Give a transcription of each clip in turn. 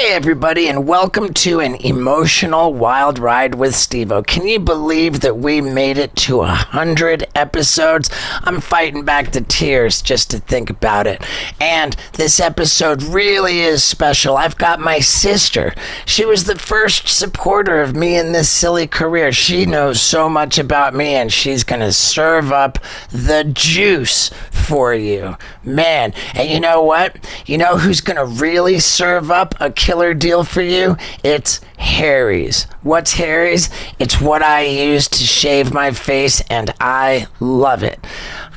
Hey everybody, and welcome to an emotional wild ride with Steve-O. Can you believe that we made it to 100 episodes? I'm fighting back the tears just to think about it. And this episode really is special. I've got my sister. She was the first supporter of me in this silly career. She knows so much about me, and she's gonna serve up the juice for you. Man, and you know what? You know who's gonna really serve up a killer deal for you? It's Harry's. What's Harry's? It's what I use to shave my face, and I love it.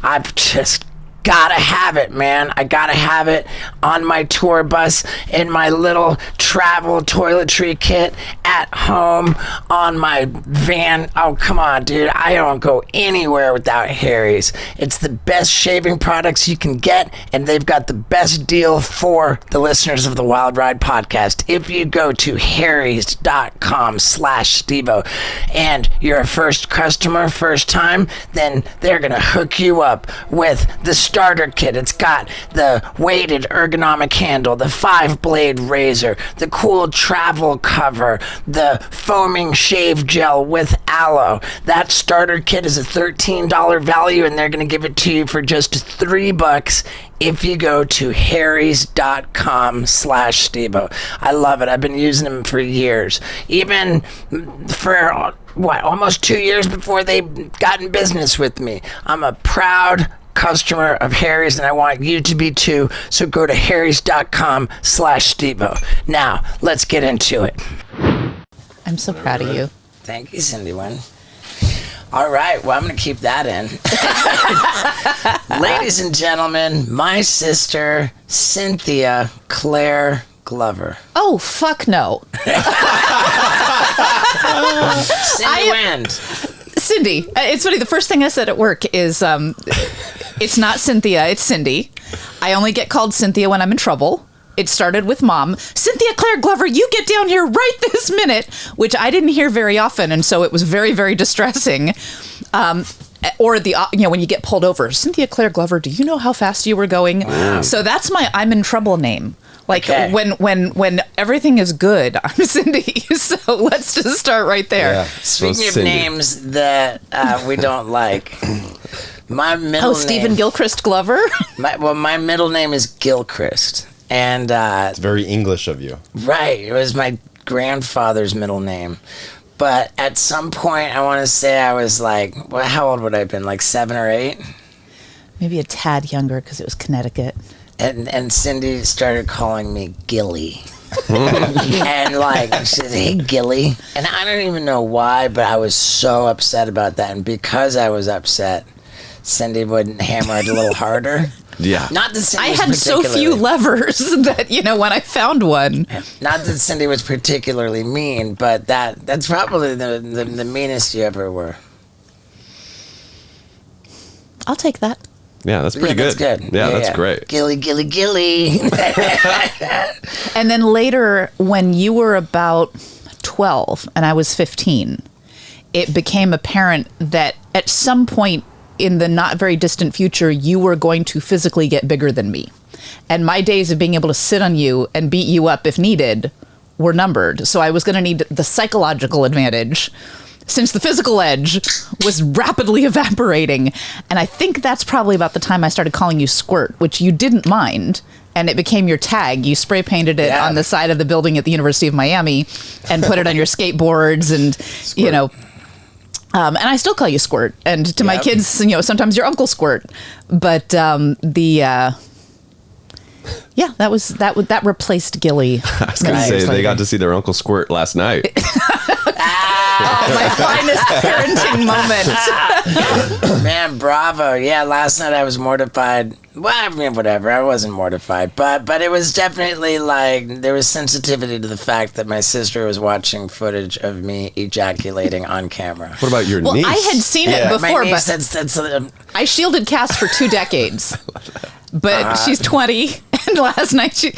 I've just gotta have it, man. I gotta have it on my tour bus, in my little travel toiletry kit, at home, on my van. Oh, come on, dude. I don't go anywhere without Harry's. It's the best shaving products you can get, and they've got the best deal for the listeners of the Wild Ride podcast. If you go to harrys.com/Steve-O and you're a first customer, first time, then they're gonna hook you up with the starter kit. It's got the weighted ergonomic handle, the 5-blade razor, the cool travel cover, the foaming shave gel with aloe. That starter kit is a $13 value, and they're going to give it to you for just $3 if you go to harrys.com/Steve-O. I love it. I've been using them for years. Even for, almost 2 years before they got in business with me. I'm a proud customer of Harry's, and I want you to be too. So go to harrys.com/Steve-O. Now, let's get into it. I'm so proud of you. Thank you, Cindy Wynn. All right, well, I'm going to keep that in. Ladies and gentlemen, my sister, Cynthia Claire Glover. Oh, fuck no. Cindy Wynn. Cindy. It's funny, the first thing I said at work is, it's not Cynthia, it's Cindy. I only get called Cynthia when I'm in trouble. It started with Mom. Cynthia Claire Glover, you get down here right this minute, which I didn't hear very often, and so it was very, very distressing. Or when you get pulled over, Cynthia Claire Glover, do you know how fast you were going? Wow. So that's my I'm in trouble name. Like, okay. when everything is good, I'm Cindy. So let's just start right there. Yeah. Speaking of names that we don't like, my middle name... Stephen Gilchrist Glover? My middle name is Gilchrist. And it's very English of you. Right. It was my grandfather's middle name. But at some point, I want to say I was like, how old would I have been? Like 7 or 8? Maybe a tad younger because it was Connecticut. And Cindy started calling me Gilly. And she said, hey, Gilly. And I don't even know why, but I was so upset about that. And because I was upset, Cindy would hammer it a little harder. Yeah. Not that Cindy I had so few levers that, when I found one. Not that Cindy was particularly mean, but that's probably the meanest you ever were. I'll take that. Yeah, that's pretty good. That's good. Yeah, that's great. Gilly, Gilly, Gilly. And then later, when you were about 12 and I was 15, it became apparent that at some point in the not very distant future, you were going to physically get bigger than me. And my days of being able to sit on you and beat you up if needed were numbered. So I was going to need the psychological advantage since the physical edge was rapidly evaporating. And I think that's probably about the time I started calling you Squirt, which you didn't mind. And it became your tag. You spray painted it on the side of the building at the University of Miami and put it on your skateboards and, Squirt. And I still call you Squirt. And to my kids, sometimes your Uncle Squirt. But that replaced Gilly. I was going to say they got to see their Uncle Squirt last night. My finest parenting moment. Man, bravo. Yeah, last night I was mortified. Well, I mean, whatever. I wasn't mortified. But it was definitely there was sensitivity to the fact that my sister was watching footage of me ejaculating on camera. What about your niece? I had seen it before, my niece, but I shielded Cass for 2 decades. But she's 20, and last night, she,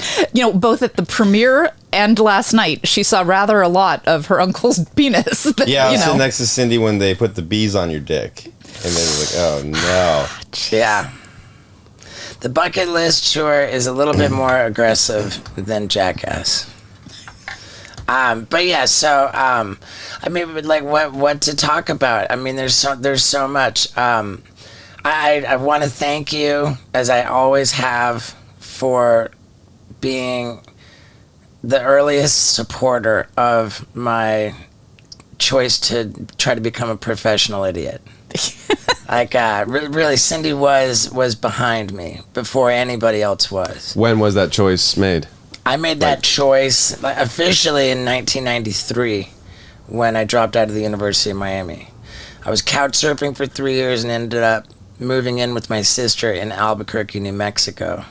both at the premiere and last night, she saw rather a lot of her uncle's penis. I was sitting next to Cindy when they put the bees on your dick. And then it was like, oh, no. Yeah. The bucket list, sure, is a little bit more aggressive than Jackass. But yeah, so I mean, like, what to talk about? I mean, there's so much. I want to thank you, as I always have, for being the earliest supporter of my choice to try to become a professional idiot. Like, really, Cindy was behind me before anybody else was. When was that choice made? I made that choice officially in 1993 when I dropped out of the University of Miami. I was couch surfing for 3 years and ended up moving in with my sister in Albuquerque, New Mexico.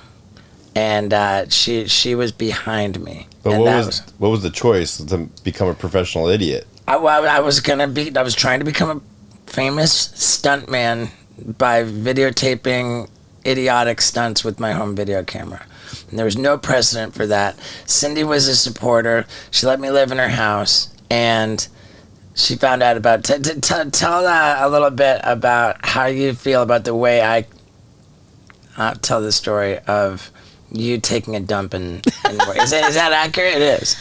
And she was behind me. But what was the choice to become a professional idiot? I was trying to become a famous stuntman by videotaping idiotic stunts with my home video camera. And there was no precedent for that. Cindy was a supporter. She let me live in her house, and she found out about... Tell a little bit about how you feel about the way I tell the story of you taking a dump in is that accurate? It is.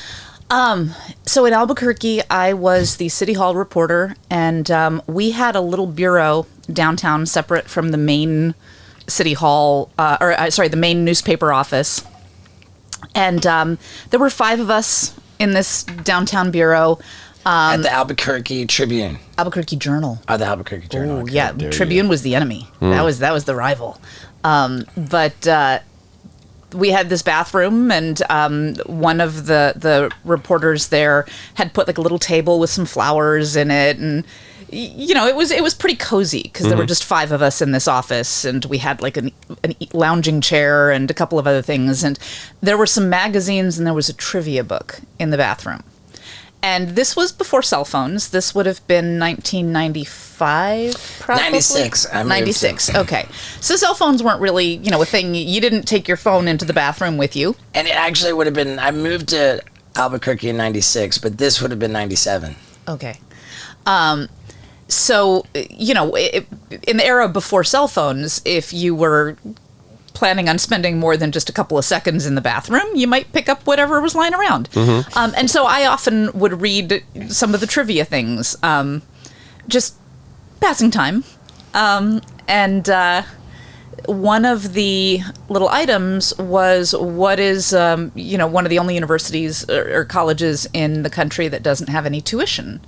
So in Albuquerque, I was the City Hall reporter, and we had a little bureau downtown separate from the main City Hall, the main newspaper office. And there were 5 of us in this downtown burew. At the Albuquerque Tribune. Albuquerque Journal. Oh, the Albuquerque Journal. Okay. Yeah, Tribune was the enemy. That was the rival. But we had this bathroom, and one of the reporters there had put like a little table with some flowers in it, and it was pretty cozy because there were just 5 of us in this office, and we had like an lounging chair and a couple of other things, and there were some magazines, and there was a trivia book in the bathroom. And this was before cell phones. This would have been 1995, probably? 96. 96, okay. So cell phones weren't really, a thing. You didn't take your phone into the bathroom with you. And it actually would have been, I moved to Albuquerque in 96, but this would have been 97. Okay. So, in the era before cell phones, if you were planning on spending more than just a couple of seconds in the bathroom, you might pick up whatever was lying around. And so I often would read some of the trivia things, just passing time. And one of the little items was what is, one of the only universities or colleges in the country that doesn't have any tuition.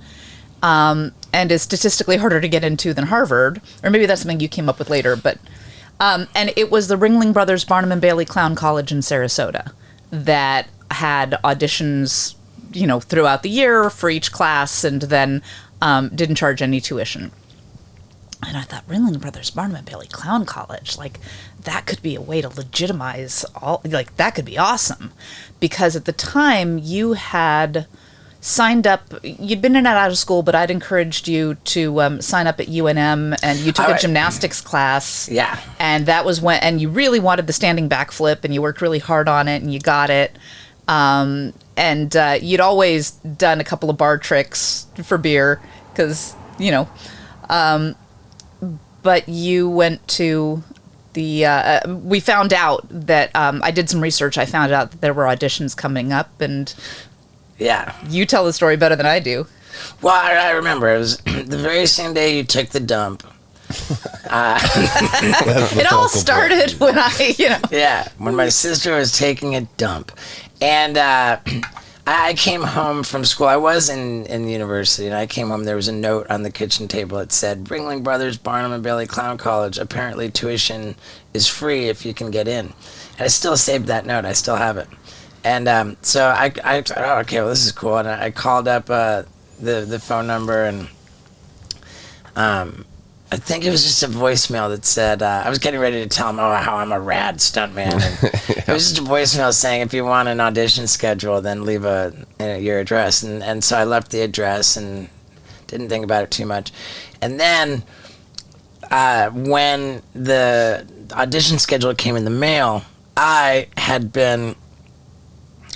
And is statistically harder to get into than Harvard. Or maybe that's something you came up with later, but... and it was the Ringling Brothers Barnum and Bailey Clown College in Sarasota that had auditions, throughout the year for each class, and then didn't charge any tuition. And I thought, Ringling Brothers Barnum and Bailey Clown College, that could be a way to legitimize that could be awesome. Because at the time, you had signed up, you'd been in and out of school, but I'd encouraged you to sign up at UNM, and you took a gymnastics class. Yeah. And that was and you really wanted the standing backflip, and you worked really hard on it, and you got it. And you'd always done a couple of bar tricks for beer, because, but you went to the, we found out that, I did some research, I found out that there were auditions coming up, and... Yeah. You tell the story better than I do. Well, I remember. It was the very same day you took the dump. It all started when Yeah, when my sister was taking a dump. And I came home from school. I was in university, and I came home. There was a note on the kitchen table. It said, Ringling Brothers Barnum and Bailey Clown College. Apparently tuition is free if you can get in. And I still saved that note. I still have it. And so I thought, oh, okay, well, this is cool. And I called up the phone number, and I think it was just a voicemail that said, I was getting ready to tell him, how I'm a rad stuntman. And it was just a voicemail saying, if you want an audition schedule, then leave your address. And so I left the address and didn't think about it too much. And then when the audition schedule came in the mail, I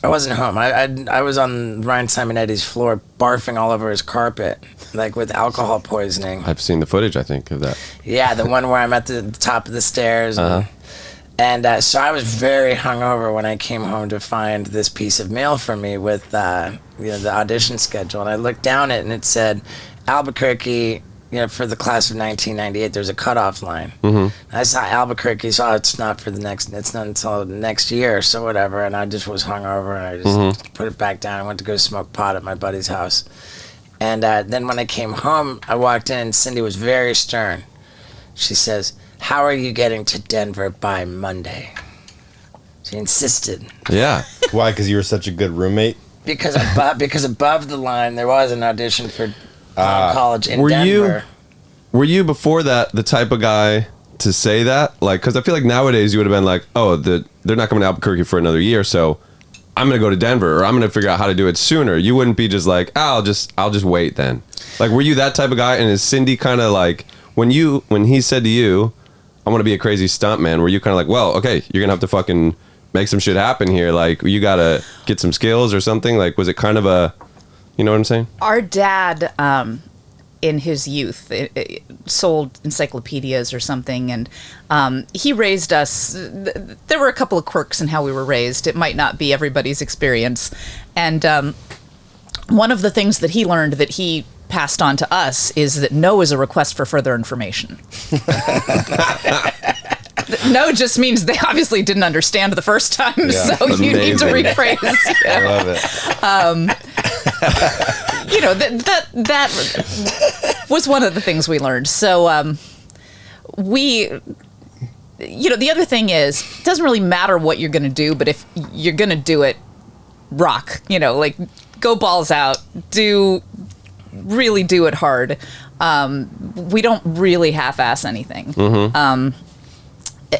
wasn't home. I was on Ryan Simonetti floor barfing all over his carpet, with alcohol poisoning. I've seen the footage, I think, of that. Yeah, the one where I'm at the top of the stairs. And so I was very hungover when I came home to find this piece of mail from me with the audition schedule. And I looked down it, and it said, Albuquerque, for the class of 1998, there's a cutoff line. I saw Albuquerque, so it's not until next year, so whatever. And I just was hungover, and I just put it back down. I went to go smoke pot at my buddy's house. And then when I came home, I walked in, and Cindy was very stern. She says, how are you getting to Denver by Monday? She insisted. Yeah. Why? Because you were such a good roommate? Because above the line, there was an audition for college in Denver. Were you before that the type of guy to say that? Like, because I feel like nowadays you would have been like, oh, they're not coming to Albuquerque for another year, so I'm going to go to Denver, or I'm going to figure out how to do it sooner. You wouldn't be just like, I'll just wait then. Like, were you that type of guy? And is Cindy kind of like, when he said to you, I want to be a crazy stuntman, were you kind of like, well, okay, you're going to have to fucking make some shit happen here. Like, you got to get some skills or something? Like, was it kind of a, you know what I'm saying? Our dad, in his youth, sold encyclopedias or something, and he raised us. There were a couple of quirks in how we were raised. It might not be everybody's experience. And one of the things that he learned that he passed on to us is that no is a request for further information. No just means they obviously didn't understand the first time, so you need to rephrase. I love it. That was one of the things we learned. So the other thing is, it doesn't really matter what you're going to do, but if you're going to do it, rock. Like, go balls out. Really do it hard. We don't really half-ass anything.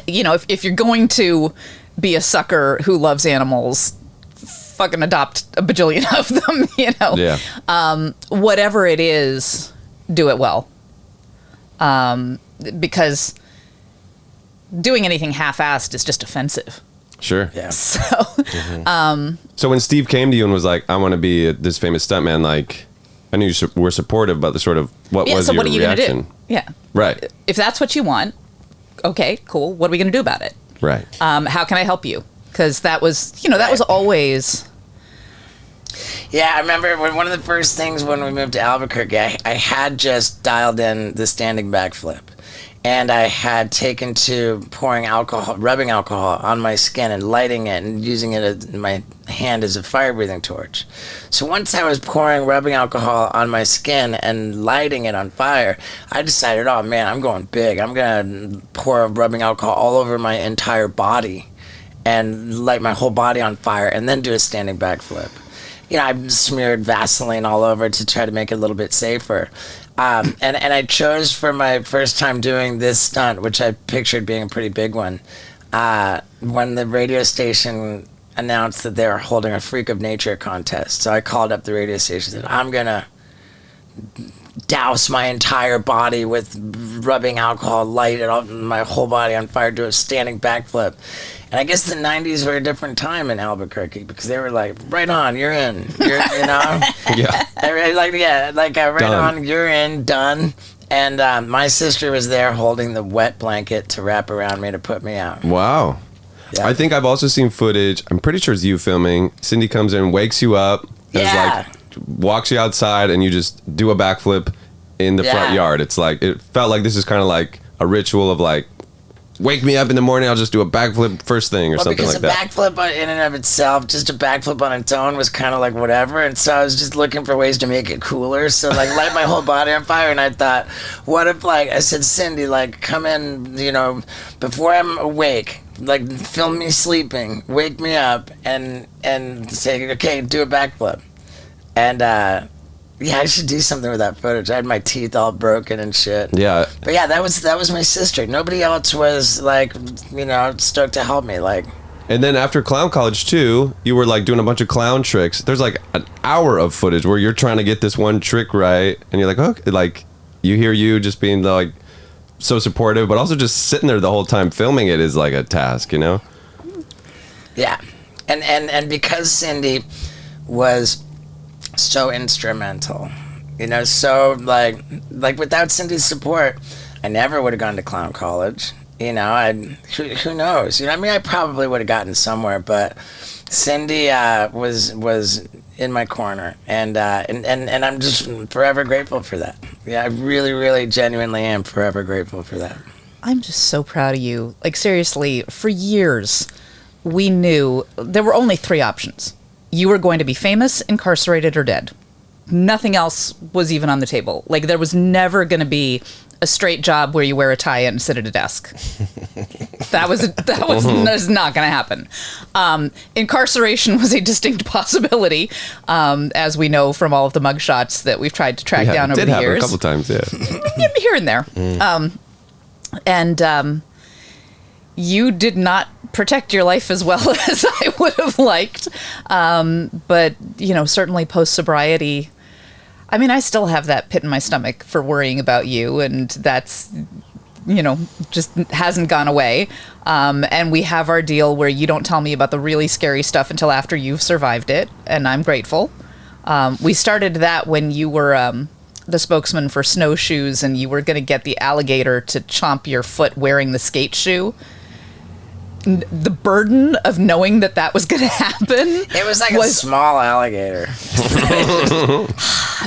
If you're going to be a sucker who loves animals, fucking adopt a bajillion of them, Yeah. Whatever it is, do it well. Because doing anything half-assed is just offensive. Sure. Yeah. So, So when Steve came to you and was like, I want to be this famous stuntman, like, I knew you were supportive, but the sort of, what was your what are you reaction? Gonna do? Yeah. Right. If that's what you want, okay, cool. What are we going to do about it? Right. How can I help you? Because that was, that was always... Yeah, I remember one of the first things when we moved to Albuquerque, I had just dialed in the standing backflip. And I had taken to rubbing alcohol on my skin and lighting it and using it in my hand as a fire-breathing torch. So once I was rubbing alcohol on my skin and lighting it on fire, I decided, oh man, I'm going big. I'm going to pour rubbing alcohol all over my entire body and light my whole body on fire and then do a standing backflip. I smeared Vaseline all over to try to make it a little bit safer. And I chose for my first time doing this stunt, which I pictured being a pretty big one, when the radio station announced that they were holding a Freak of Nature contest. So I called up the radio station and said, I'm going to douse my entire body with rubbing alcohol, light it up, my whole body on fire, do a standing backflip. And I guess the 90s were a different time in Albuquerque because they were like, right on, you're in. Yeah. Right Done. on, you're in, done. And my sister was there holding the wet blanket to wrap around me to put me out. Wow. Yeah. I think I've also seen footage. I'm pretty sure it's you filming. Cindy comes in, wakes you up, walks you outside, and you just do a backflip in the front yard. It's like, it felt like this is kind of like a ritual of like, wake me up in the morning, I'll just do a backflip first thing or something like that. Because a backflip in and of itself, just a backflip on its own was kind of like whatever. And so I was just looking for ways to make it cooler. So light my whole body on fire. And I thought, what if I said, Cindy, come in, before I'm awake, film me sleeping, wake me up and say, okay, do a backflip. And, I should do something with that footage. I had my teeth all broken and shit. Yeah. But yeah, that was my sister. Nobody else was stoked to help me. And then after clown college too, you were doing a bunch of clown tricks. There's an hour of footage where you're trying to get this one trick right, and you're okay, you hear you just being so supportive, but also just sitting there the whole time filming it is a task, Yeah, and because Cindy was so instrumental, so without Cindy's support, I never would have gone to clown college, you know, who knows? You know, I mean, I probably would have gotten somewhere, but Cindy was in my corner, and I'm just forever grateful for that. Yeah, I really, really, genuinely am forever grateful for that. I'm just so proud of you. Like, seriously, for years, we knew there were only 3 options. You were going to be famous, incarcerated, or dead. Nothing else was even on the table. Like, there was never going to be a straight job where you wear a tie and sit at a desk. That was not going to happen. Incarceration was a distinct possibility, as we know from all of the mugshots that we've tried to track down over the years. A couple times, yeah. Here and there. And you did not protect your life as well as I would have liked. But, you know, certainly post-sobriety, I mean, I still have that pit in my stomach for worrying about you, and that's, you know, just hasn't gone away. And we have our deal where you don't tell me about the really scary stuff until after you've survived it, and I'm grateful. We started that when you were the spokesman for snowshoes, and you were going to get the alligator to chomp your foot wearing the skate shoe. The burden of knowing that was going to happen. It was like a small alligator.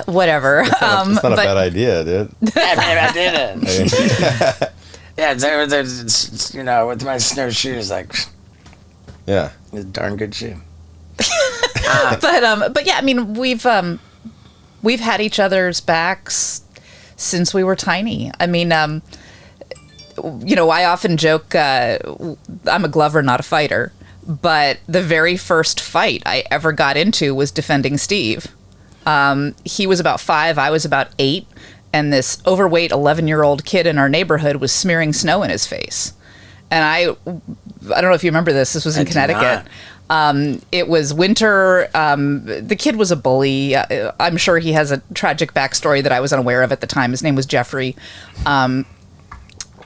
Whatever. It's not a bad idea, dude. I did it. Yeah, it's, you know, with my snowshoes, like, Yeah. it's a darn good shoe. But yeah, I mean, we've had each other's backs since we were tiny. I mean, you know, I often joke, I'm a glover, not a fighter, but the very first fight I ever got into was defending Steve. He was about 5, I was about 8, and this overweight 11-year-old kid in our neighborhood was smearing snow in his face. And I don't know if you remember this. This was in Connecticut. It was winter. The kid was a bully. I'm sure he has a tragic backstory that I was unaware of at the time. His name was Jeffrey.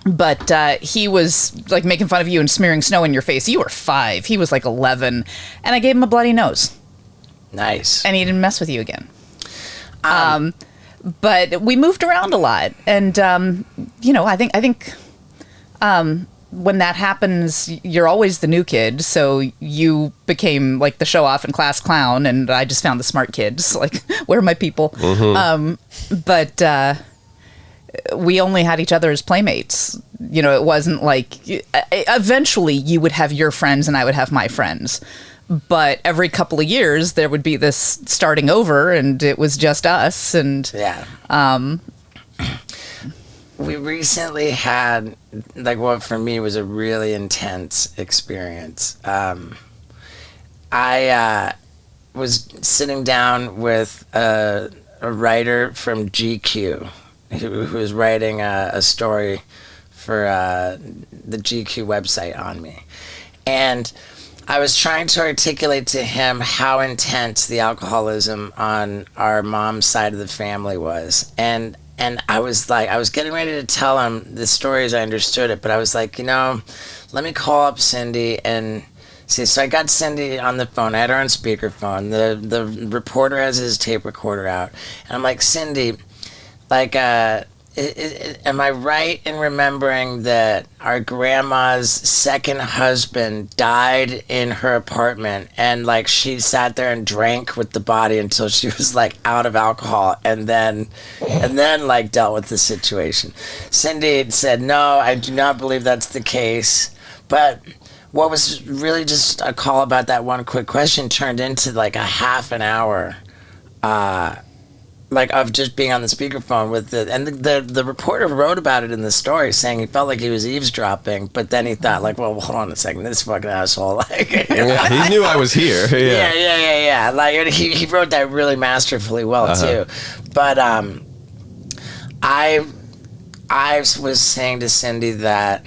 But he was like making fun of you and smearing snow in your face. You were 5. He was like 11. And I gave him a bloody nose. Nice. And he didn't mess with you again. But we moved around a lot. And, you know, I think when that happens, you're always the new kid. So you became like the show off and class clown. And I just found the smart kids. Like, where are my people? Mm-hmm. But we only had each other as playmates. You know, it wasn't like, eventually you would have your friends and I would have my friends. But every couple of years there would be this starting over, and it was just us. And yeah. We recently had, like, what for me was a really intense experience. I was sitting down with a writer from GQ who was writing a story for the GQ website on me. And I was trying to articulate to him how intense the alcoholism on our mom's side of the family was. And I was getting ready to tell him the story as I understood it, but I was like, you know, let me call up Cindy and see. So I got Cindy on the phone. I had her on speakerphone. The reporter has his tape recorder out. And I'm like, Cindy, like, am I right in remembering that our grandma's second husband died in her apartment, and like she sat there and drank with the body until she was like out of alcohol, and then like dealt with the situation? Cindy said, no, I do not believe that's the case. But what was really just a call about that one quick question turned into like a half an hour like of just being on the speakerphone with the reporter wrote about it in the story, saying he felt like he was eavesdropping, but then he thought like, well, hold on a second, this fucking asshole, like, yeah, he knew I was here. Yeah. Like he wrote that really masterfully well too. But I was saying to Cindy that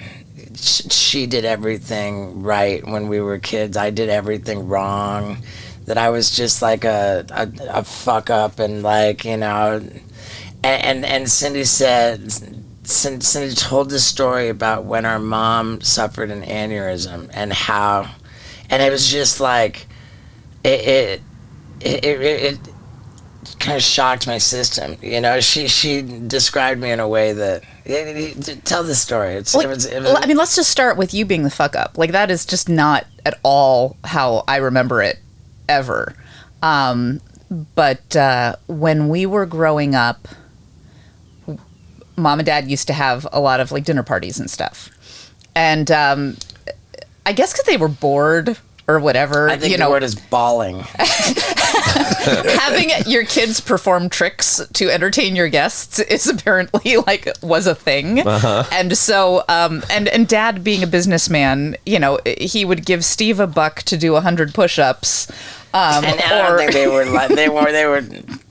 she did everything right when we were kids. I did everything wrong. That I was just like a fuck up, and like, you know, and Cindy said, Cindy told the story about when our mom suffered an aneurysm and how, and it was just like, it kind of shocked my system. You know, she described me in a way that tell the story. I mean, let's just start with you being the fuck up. Like, that is just not at all how I remember it ever. But when we were growing up, Mom and Dad used to have a lot of like dinner parties and stuff, and I guess because they were bored or whatever. I think the word is bawling. Having your kids perform tricks to entertain your guests is apparently was a thing. And so and Dad being a businessman, he would give Steve $1 to do 100 push-ups. And I don't think they were.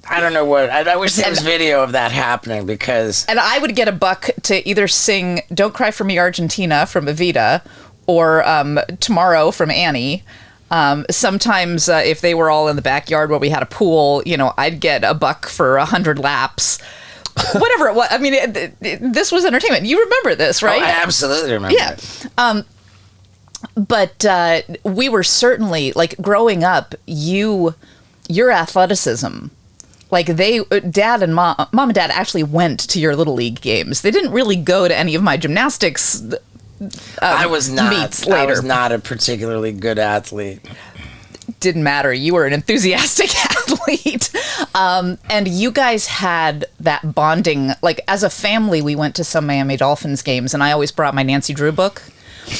I don't know what. I wish there was video of that happening because. And I would get $1 to either sing "Don't Cry for Me, Argentina" from Evita, or "Tomorrow" from Annie. Sometimes if they were all in the backyard where we had a pool, I'd get $1 for 100 laps. Whatever it was. I mean, this was entertainment. You remember this, right? Oh, I absolutely remember. Yeah. But we were certainly, like, growing up, your athleticism, like, Dad and Mom and Dad actually went to your Little League games. They didn't really go to any of my gymnastics I was not. meets later. I was not a particularly good athlete. Didn't matter. You were an enthusiastic athlete. And you guys had that bonding. Like, as a family, we went to some Miami Dolphins games, and I always brought my Nancy Drew book.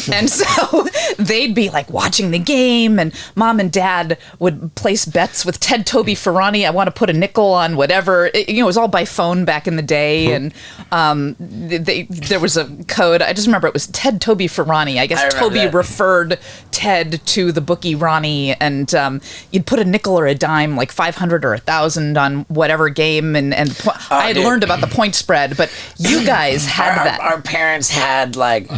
And so they'd be like watching the game, and Mom and Dad would place bets with Ted Toby Ferrani. I want to put a nickel on whatever. It was all by phone back in the day, and there was a code. I just remember it was Ted Toby Ferrani. I guess Toby referred Ted to the bookie Ronnie, and you'd put a nickel or a dime, like 500 or 1,000 on whatever game, and I had learned about the point spread, but you guys had that. Our parents had like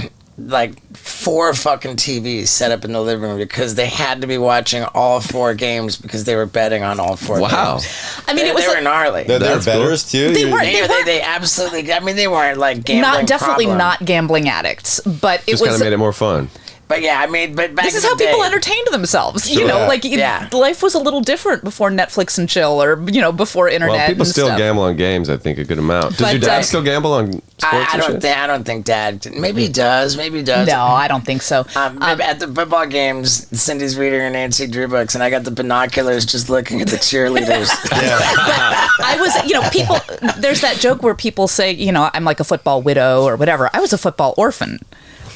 4 fucking TVs set up in the living room because they had to be watching all 4 games because they were betting on all 4 games. I mean, they were gnarly. They're bettors too? They weren't. They absolutely, I mean, they weren't like gambling definitely not gambling addicts, but it just was kind of made it more fun. But yeah, I mean, but back this is in how the people day, entertained themselves. Sure. Life was a little different before Netflix and chill, or before internet. Well, people and still stuff. gamble on games. I think a good amount. Does But, your dad still gamble on sports? I don't think Dad. Maybe he does. Maybe he does. No, I don't think so. Maybe at the football games, Cindy's reading her Nancy Drew books, and I got the binoculars just looking at the cheerleaders. I was, people. There's that joke where people say, I'm like a football widow or whatever. I was a football orphan.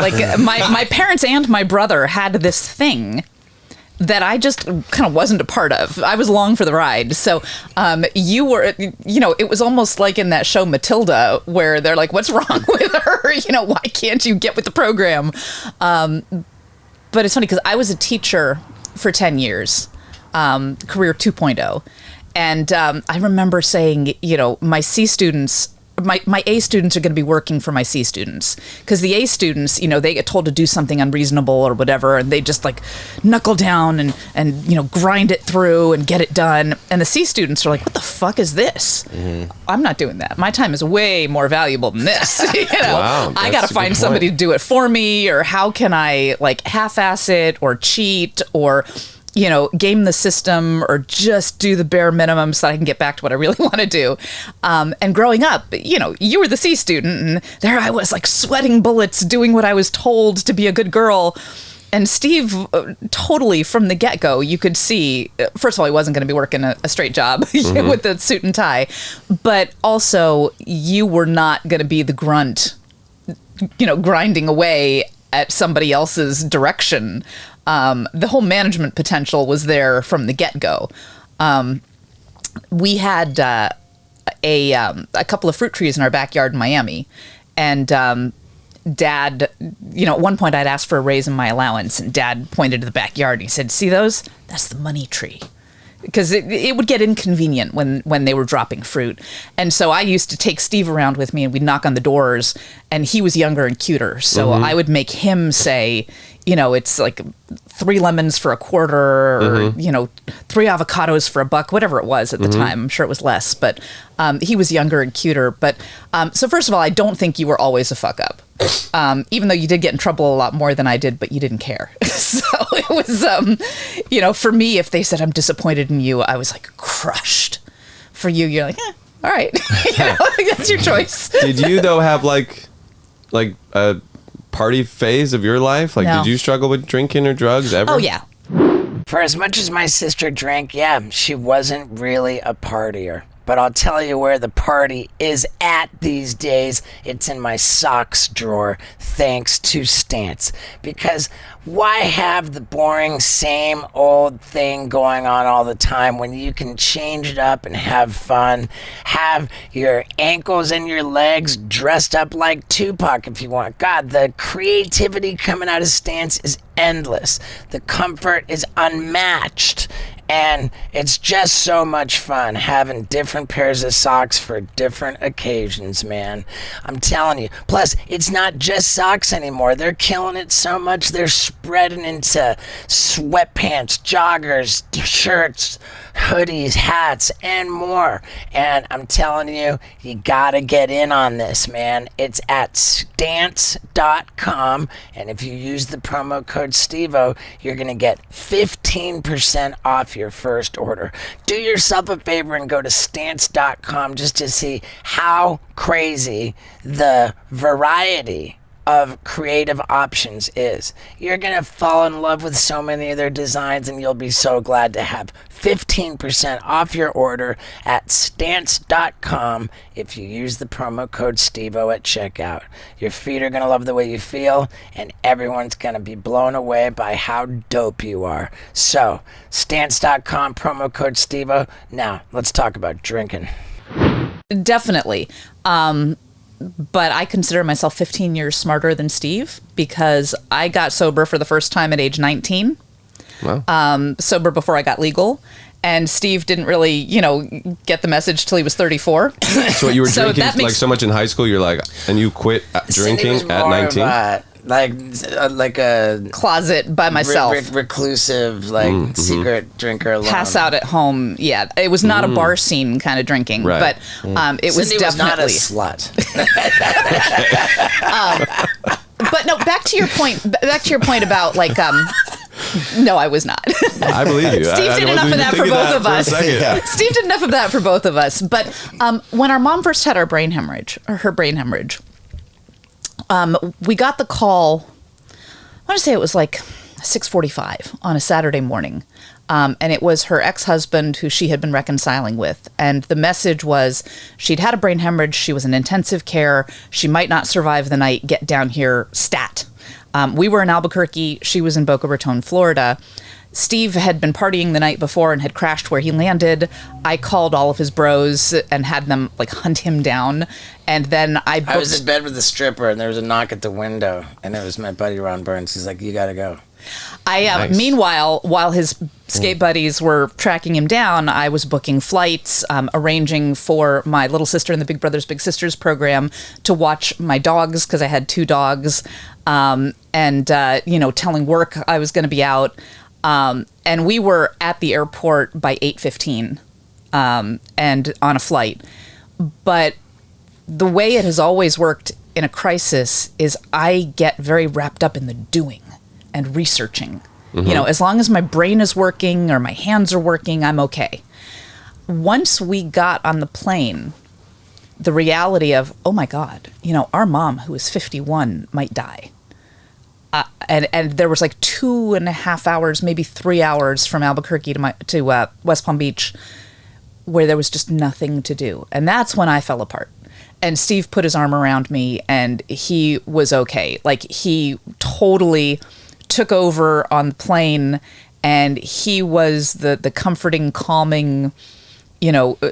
Like, my parents and my brother had this thing that I just kind of wasn't a part of. I was along for the ride. So you were, it was almost like in that show Matilda, where they're like, what's wrong with her? Why can't you get with the program? But it's funny because I was a teacher for 10 years, career 2.0. And I remember saying, my C students, my A students are going to be working for my C students, because the A students, they get told to do something unreasonable or whatever, and they just like knuckle down and grind it through and get it done. And the C students are like, what the fuck is this? Mm-hmm. I'm not doing that. My time is way more valuable than this. Wow, I got to find somebody to do it for me, or how can I like half-ass it or cheat or game the system or just do the bare minimum so that I can get back to what I really want to do. And growing up, you were the C student, and there I was like sweating bullets doing what I was told to be a good girl. And Steve, totally from the get-go, you could see, first of all, he wasn't going to be working a straight job with the suit and tie, but also you were not going to be the grunt, grinding away at somebody else's direction. The whole management potential was there from the get-go. We had a couple of fruit trees in our backyard in Miami, and Dad, at one point I'd asked for a raise in my allowance, and Dad pointed to the backyard and he said, "See those? That's the money tree." Because it would get inconvenient when they were dropping fruit. And so I used to take Steve around with me, and we'd knock on the doors, and he was younger and cuter. So I would make him say, it's like 3 lemons for $0.25, or, 3 avocados for $1, whatever it was at the time. I'm sure it was less, but he was younger and cuter. But so first of all, I don't think you were always a fuck up. Even though you did get in trouble a lot more than I did, but you didn't care. So it was, for me, if they said I'm disappointed in you, I was like crushed for you, you're like, all right. That's your choice. Did you though have like a party phase of your life? Like, No. did you struggle with drinking or drugs ever? Oh, yeah. For as much as my sister drank, yeah, she wasn't really a partier. But I'll tell you where the party is at these days. It's in my socks drawer, thanks to Stance. Because why have the boring same old thing going on all the time when you can change it up and have fun? Have your ankles and your legs dressed up like Tupac if you want. God, the creativity coming out of Stance is endless. The comfort is unmatched. And it's just so much fun having different pairs of socks for different occasions, man. I'm telling you. Plus, it's not just socks anymore. They're killing it so much, they're spreading into sweatpants, joggers, shirts, hoodies, hats, and more. And I'm telling you, you gotta get in on this, man. It's at stance.com. And if you use the promo code STEVO, you're gonna get 15% off your first order. Do yourself a favor and go to stance.com just to see how crazy the variety of creative options is. You're gonna fall in love with so many of their designs, and you'll be so glad to have 15% off your order at stance.com if you use the promo code STEVO at checkout. Your feet are gonna love the way you feel, and everyone's gonna be blown away by how dope you are. So, stance.com, promo code STEVO. Now, let's talk about drinking. Definitely. But I consider myself 15 years smarter than Steve because I got sober for the first time at age 19. Wow. Sober before I got legal. And Steve didn't really, get the message till he was 34. So you were So drinking that makes- like so much in high school, you're like, and you quit drinking at 19? Like a Closet by myself. reclusive, secret drinker alone. Pass out at home. Yeah, it was not a bar scene kind of drinking, Right. but it was Cindy was not a definitely. slut. But no, back to your point. Back to your point about no, I was not. I believe you. Steve I did wasn't enough of even that for thinking both that of for a us. second. Yeah. Steve did enough of that for both of us. But when our mom first had her brain hemorrhage, we got the call. I want to say it was like 6:45 on a Saturday morning. And it was her ex-husband who she had been reconciling with. And the message was she'd had a brain hemorrhage. She was in intensive care. She might not survive the night. Get down here, stat. We were in Albuquerque. She was in Boca Raton, Florida. Steve had been partying the night before and had crashed where he landed. I called all of his bros and had them hunt him down. And then I was in bed with a stripper, and there was a knock at the window, and it was my buddy Ron Burns. He's like, "You gotta go." Nice. Meanwhile, while his skate buddies were tracking him down, I was booking flights, arranging for my little sister in the Big Brothers Big Sisters program to watch my dogs because I had 2 dogs, and telling work I was going to be out, and we were at the airport by 8:15, and on a flight. But the way it has always worked in a crisis is I get very wrapped up in the doing and researching. As long as my brain is working or my hands are working, I'm okay. Once we got on the plane, the reality of, oh my God, our mom, who is 51, might die. And there was 2.5 hours, maybe 3 hours from Albuquerque to West Palm Beach, where there was just nothing to do. And that's when I fell apart. And Steve put his arm around me, and he was okay. He totally took over on the plane, and he was the comforting, calming,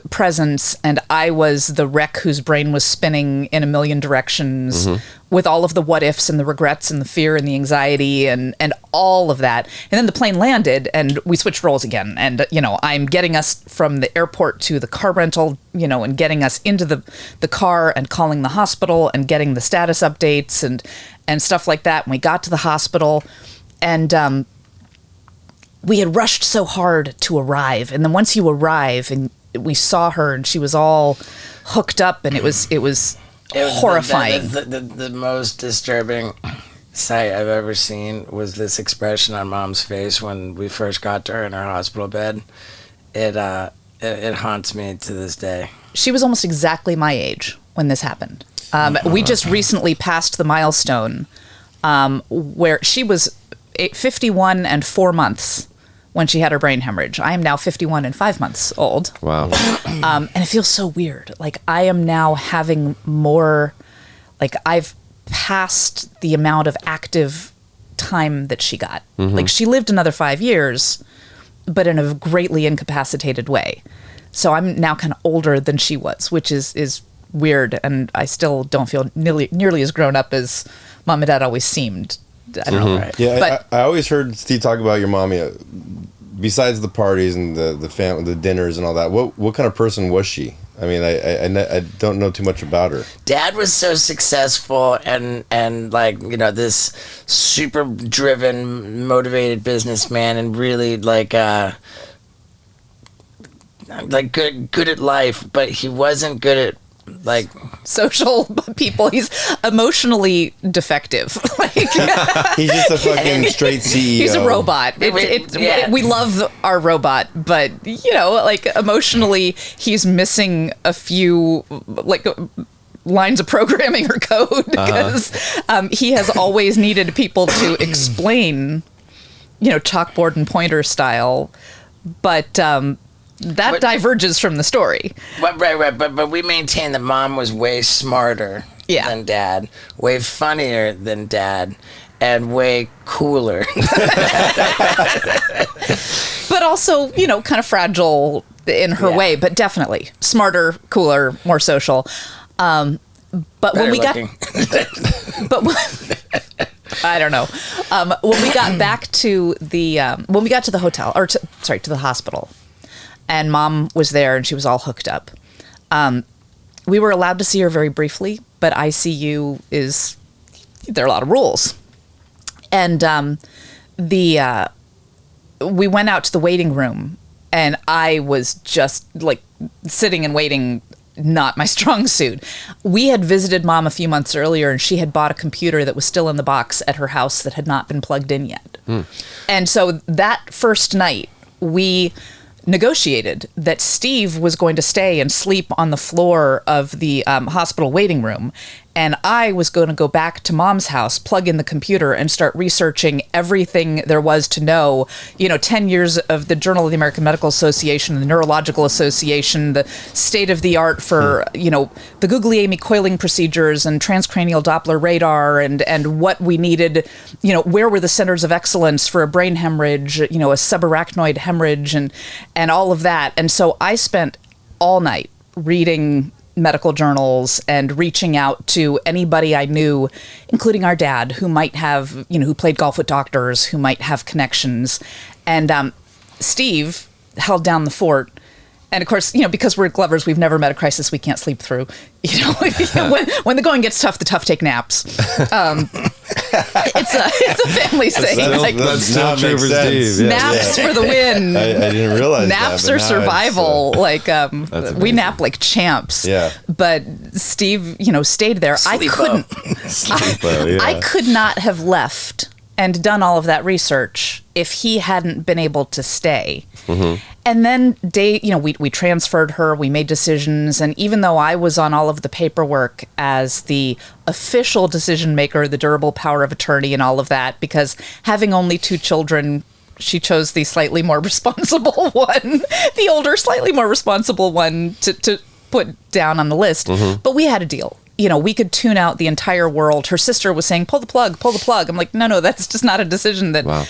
presence, and I was the wreck whose brain was spinning in a million directions with all of the what ifs and the regrets and the fear and the anxiety and all of that. And then the plane landed and we switched roles again. And, I'm getting us from the airport to the car rental, and getting us into the car and calling the hospital and getting the status updates and stuff like that. And we got to the hospital, and we had rushed so hard to arrive. And then once you arrive and we saw her and she was all hooked up, and it was horrifying. The most disturbing sight I've ever seen was this expression on Mom's face when we first got to her in her hospital bed. it haunts me to this day. She was almost exactly my age when this happened. We just recently passed the milestone where she was 51 and 4 months when she had her brain hemorrhage. I am now 51 and 5 months old. Wow. And it feels so weird. Like, I am now having more, like, I've passed the amount of active time that she got. Like, she lived another 5 years, but in a greatly incapacitated way. So I'm now kind of older than she was, which is weird, and I still don't feel nearly as grown up as Mom and Dad always seemed. I don't know. Right. Yeah, but I always heard Steve talk about your mommy. Besides the parties and the family, the dinners and all that, what kind of person was she? I mean, I don't know too much about her. Dad was so successful and like, you know, this super driven, motivated businessman, and really like good at life, but he wasn't good at like social people. He's emotionally defective. Like, he's just a fucking straight CEO. He's a robot. We love our robot, but you know, like, emotionally, he's missing a few like lines of programming or code because he has always needed people to explain, you know, chalkboard and pointer style, but. That diverges from the story. Right. But we maintain that Mom was way smarter than Dad, way funnier than Dad, and way cooler. But also, you know, kind of fragile in her way, but definitely smarter, cooler, more social. But better when we looking. I don't know. When we got back to the when we got to the hotel, or to the hospital, and Mom was there and she was all hooked up. We were allowed to see her very briefly, but ICU there are a lot of rules. And we went out to the waiting room, and I was just like sitting and waiting, not my strong suit. We had visited Mom a few months earlier, and she had bought a computer that was still in the box at her house that had not been plugged in yet. And so that first night, we negotiated that Steve was going to stay and sleep on the floor of the hospital waiting room, and I was going to go back to Mom's house, plug in the computer, and start researching everything there was to know. 10 years of the Journal of the American Medical Association, the Neurological Association, the state of the art for, the Guglielmi coiling procedures and transcranial Doppler radar, and what we needed, where were the centers of excellence for a brain hemorrhage, a subarachnoid hemorrhage, and all of that. And so I spent all night reading medical journals and reaching out to anybody I knew, including our dad, who might have, who played golf with doctors, who might have connections. And Steve held down the fort. And of course, because we're Glovers, we've never met a crisis we can't sleep through. When the going gets tough, the tough take naps. It's a family saying. That's still true for Steve. Yeah. Naps for the win. I didn't realize naps that, are survival. We nap like champs. Yeah. But Steve, stayed there. Sleepo. I could not have left and done all of that research if he hadn't been able to stay. Mm-hmm. And then we transferred her, we made decisions, and even though I was on all of the paperwork as the official decision maker, the durable power of attorney and all of that, because having only 2 children, she chose the slightly more responsible one, the older, slightly more responsible one to put down on the list. Mm-hmm. But we had a deal. We could tune out the entire world. Her sister was saying, pull the plug. I'm like, no, that's just not a decision that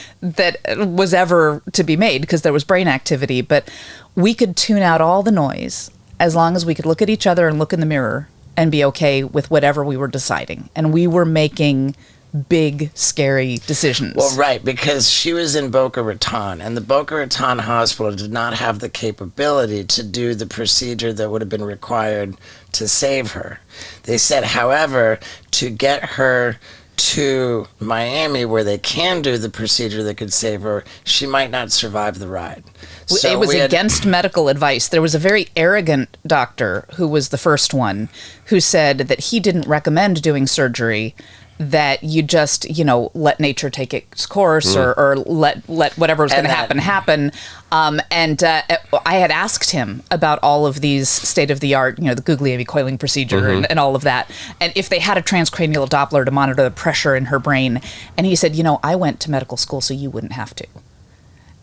was ever to be made, because there was brain activity. But we could tune out all the noise as long as we could look at each other and look in the mirror and be okay with whatever we were deciding. And we were making big, scary decisions. Well, right, because she was in Boca Raton, and the Boca Raton hospital did not have the capability to do the procedure that would have been required to save her. They said, however, to get her to Miami, where they can do the procedure that could save her, she might not survive the ride. So it was against medical advice. There was a very arrogant doctor who was the first one who said that he didn't recommend doing surgery, that you just, let nature take its course, or let whatever was going to happen. And I had asked him about all of these state-of-the-art, the Guglielmi coiling procedure and all of that, and if they had a transcranial Doppler to monitor the pressure in her brain. And he said, I went to medical school so you wouldn't have to.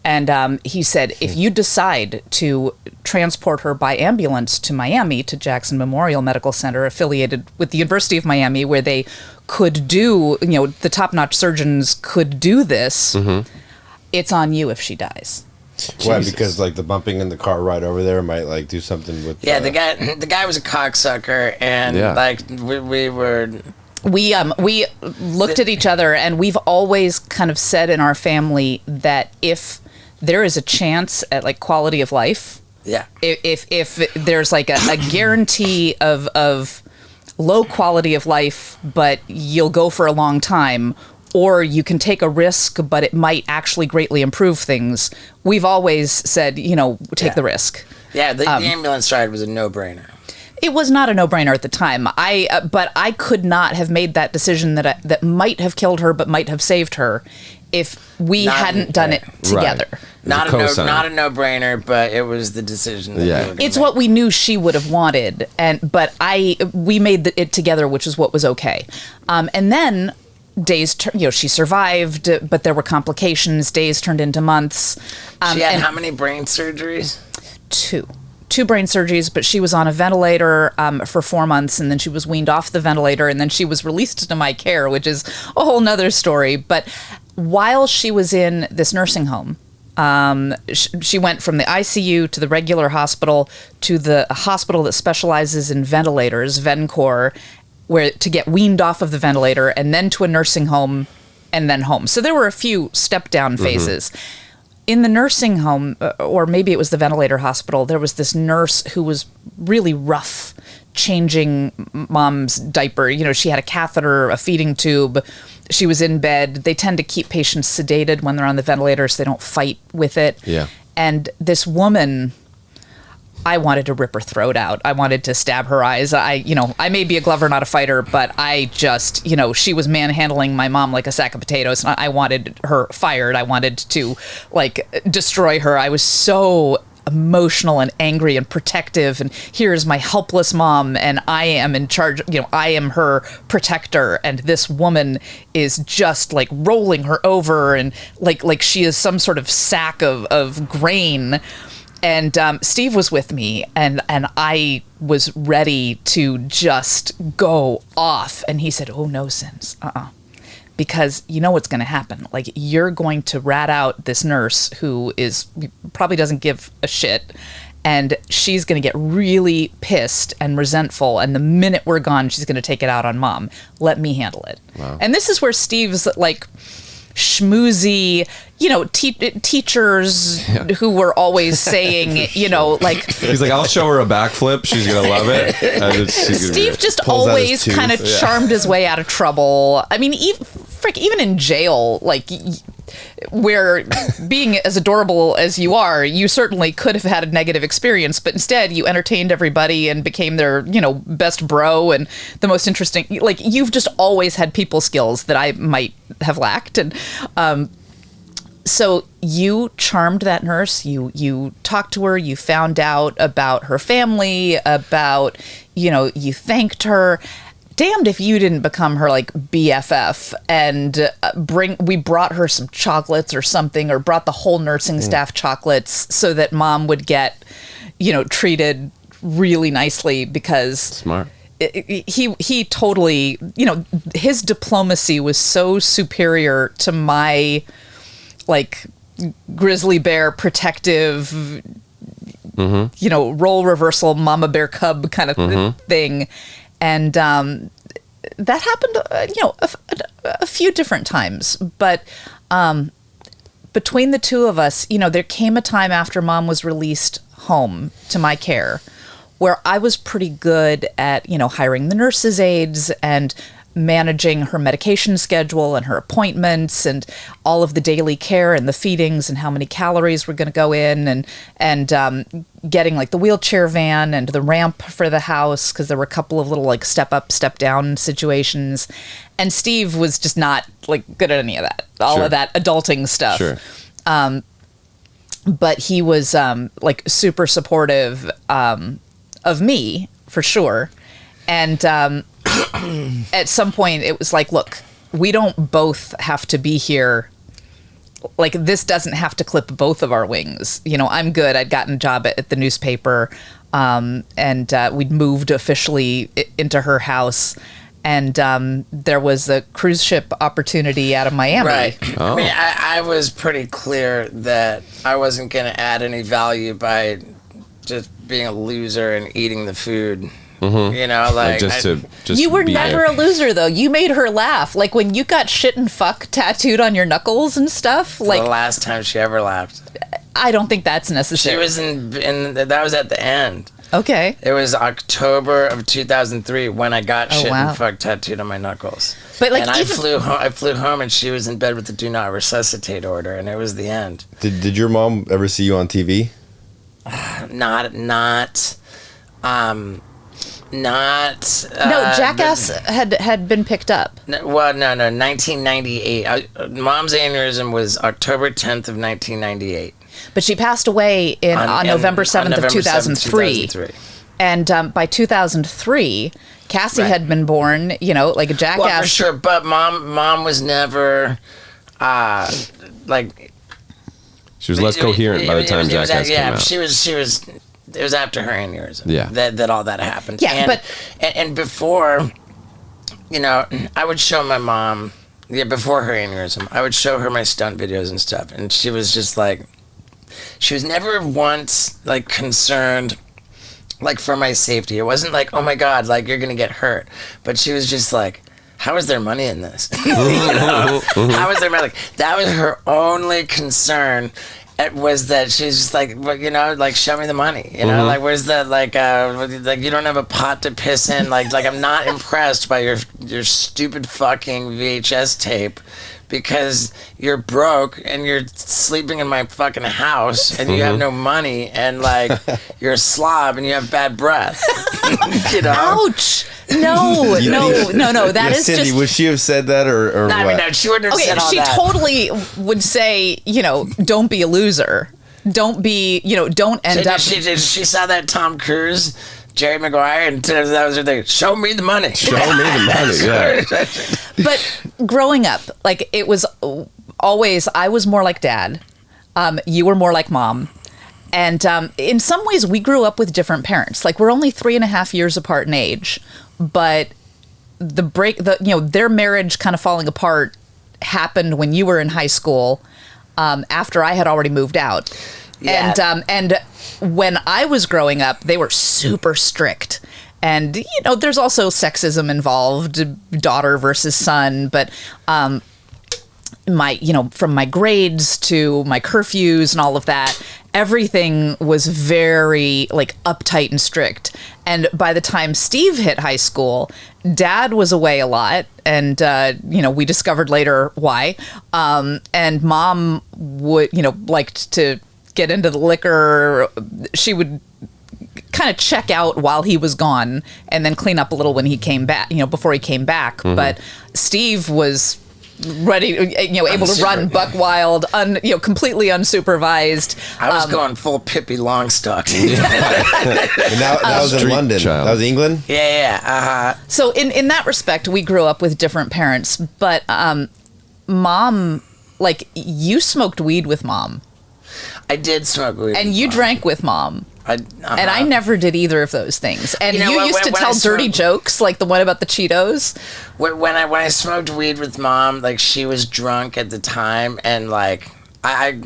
And he said, if you decide to transport her by ambulance to Miami, to Jackson Memorial Medical Center, affiliated with the University of Miami, where they could do, the top-notch surgeons could do this, it's on you if she dies. Why? Because the bumping in the car ride over there might do something with. Yeah, the guy was a cocksucker, and we were. We looked at each other, and we've always kind of said in our family that if there is a chance at quality of life, if there's a guarantee of low quality of life, but you'll go for a long time, or you can take a risk, but it might actually greatly improve things. We've always said, take the risk. Yeah, the ambulance ride was a no-brainer. It was not a no-brainer at the time. But I could not have made that decision that might have killed her, but might have saved her, if we hadn't done it together. Right. Not a no-brainer, but it was the decision. It's what we knew she would have wanted, but we made it together, which is what was okay. And then days, she survived, but there were complications. Days turned into months. She had how many brain surgeries? Two brain surgeries, but she was on a ventilator for 4 months, and then she was weaned off the ventilator, and then she was released into my care, which is a whole nother story. But while she was in this nursing home, she went from the ICU to the regular hospital to the hospital that specializes in ventilators, Vencor, where to get weaned off of the ventilator, and then to a nursing home, and then home. So there were a few step-down phases. In the nursing home, or maybe it was the ventilator hospital, there was this nurse who was really rough changing mom's diaper. She had a catheter, a feeding tube. She was in bed. They tend to keep patients sedated when they're on the ventilator so they don't fight with it. Yeah. And this woman, I wanted to rip her throat out. I wanted to stab her eyes. I may be a Glover, not a fighter, but I just, she was manhandling my mom like a sack of potatoes, and I wanted her fired. I wanted to, destroy her. I was so emotional and angry and protective, and here's my helpless mom, and I am in charge, I am her protector, and this woman is just rolling her over, and like she is some sort of sack of grain. And Steve was with me, and I was ready to just go off. And he said, "Oh, no, Sims. Because you know what's going to happen. You're going to rat out this nurse who probably doesn't give a shit, and she's going to get really pissed and resentful. And the minute we're gone, she's going to take it out on mom. Let me handle it." Wow. And this is where Steve's schmoozy, teachers who were always saying, he's I'll show her a backflip. She's going to love it. Steve just always kind of charmed his way out of trouble. I mean, even in jail, where being as adorable as you are, you certainly could have had a negative experience, but instead you entertained everybody and became their, best bro and the most interesting. You've just always had people skills that I might have lacked. And so you charmed that nurse. You talked to her. You found out about her family, about, you thanked her. Damned if you didn't become her BFF and we brought her some chocolates or something, or brought the whole nursing staff chocolates so that mom would get, treated really nicely, because smart. He totally, his diplomacy was so superior to my grizzly bear protective, role reversal, mama bear cub kind of thing. And that happened, a few different times. But between the two of us, there came a time after mom was released home to my care where I was pretty good at, hiring the nurses' aides and managing her medication schedule and her appointments and all of the daily care and the feedings and how many calories were going to go in, and getting the wheelchair van and the ramp for the house, because there were a couple of little step up, step down situations. And Steve was just not like good at any of that, all Sure. of that adulting stuff. Sure. But he was like super supportive of me for sure. And at some point it was like, look, we don't both have to be here. Like, this doesn't have to clip both of our wings. You know, I'm good. I'd gotten a job at the newspaper, and we'd moved officially into her house. And there was a cruise ship opportunity out of Miami. Right. I mean, I was pretty clear that I wasn't going to add any value by just being a loser and eating the food. You know, like just You were be never there. a loser, though. You made her laugh. Like, when you got shit and fuck tattooed on your knuckles and stuff. the Like, last time she ever laughed. I don't think that's She necessary. was in that was at the end. Okay. It was October of 2003 when I got Oh, shit wow. and fuck tattooed on my knuckles. But, like, and I even- flew home and she was in bed with the do not resuscitate order, and it was the end. Did your mom ever see you on TV? No, Jackass had been picked up. No, 1998. Mom's aneurysm was October 10th of 1998. But she passed away on November 7th of November 2003. 2003. And by 2003, Cassie Right. had been born, you know, like a Jackass. Well, for sure, but mom was never, like... She was less coherent by the time Jackass came out. she was. It was after her aneurysm. Yeah. That all that happened. Yeah, and before, you know, I would show my mom. Yeah, before her aneurysm, I would show her my stunt videos and stuff, and she was just like, she was never once like concerned, like for my safety. It wasn't like, oh my God, like you're gonna get hurt, but she was just like, how is there money in this? You know? How is there money? Like, that was her only concern. It was that she's just like, well, you know, like, show me the money. You know, like, where's that, like you don't have a pot to piss in. Like I'm not impressed by your stupid fucking VHS tape because you're broke and you're sleeping in my fucking house and you have no money and, like, you're a slob and you have bad breath. You know? Ouch! No. That is Cindy, just. would she have said that or No, I what? mean, no, she wouldn't have Okay, said all she that. totally would say, you know, don't be a loser. Don't be, you know, don't end up. She saw that Tom Cruise, Jerry Maguire, and that was her thing. Show me the money. Show me the money. Yeah. But growing up, like, it was always, I was more like Dad. You were more like Mom. And in some ways, we grew up with different parents. Like, we're only 3.5 years apart in age, but their marriage kind of falling apart happened when you were in high school, after I had already moved out. Yeah. And when I was growing up, they were super strict. And, you know, there's also sexism involved, daughter versus son, but from my grades to my curfews and all of that, everything was very, like, uptight and strict. And by the time Steve hit high school, Dad was away a lot, and we discovered later why. And Mom would, liked to get into the liquor. She would kind of check out while he was gone and then clean up a little when he came back, before he came back. Mm-hmm. But Steve was ready, able to run buck wild, completely unsupervised. I was going full Pippi Longstock. And that was in Street London. child. That was England? Yeah. So in that respect, we grew up with different parents. But Mom, like, you smoked weed with Mom. I did smoke weed. And you drank with Mom. And I never did either of those things. And you used to tell dirty jokes, like the one about the Cheetos. When I smoked weed with Mom, like, she was drunk at the time, and, like, I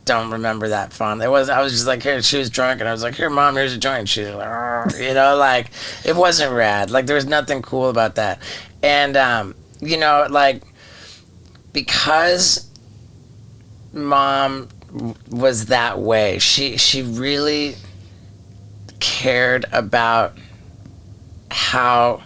don't remember that fond. I was just like, here, she was drunk, and I was like, here, Mom, here's a joint. She's like, like, it wasn't rad. Like, there was nothing cool about that. And, like, because Mom was that way, she really cared about how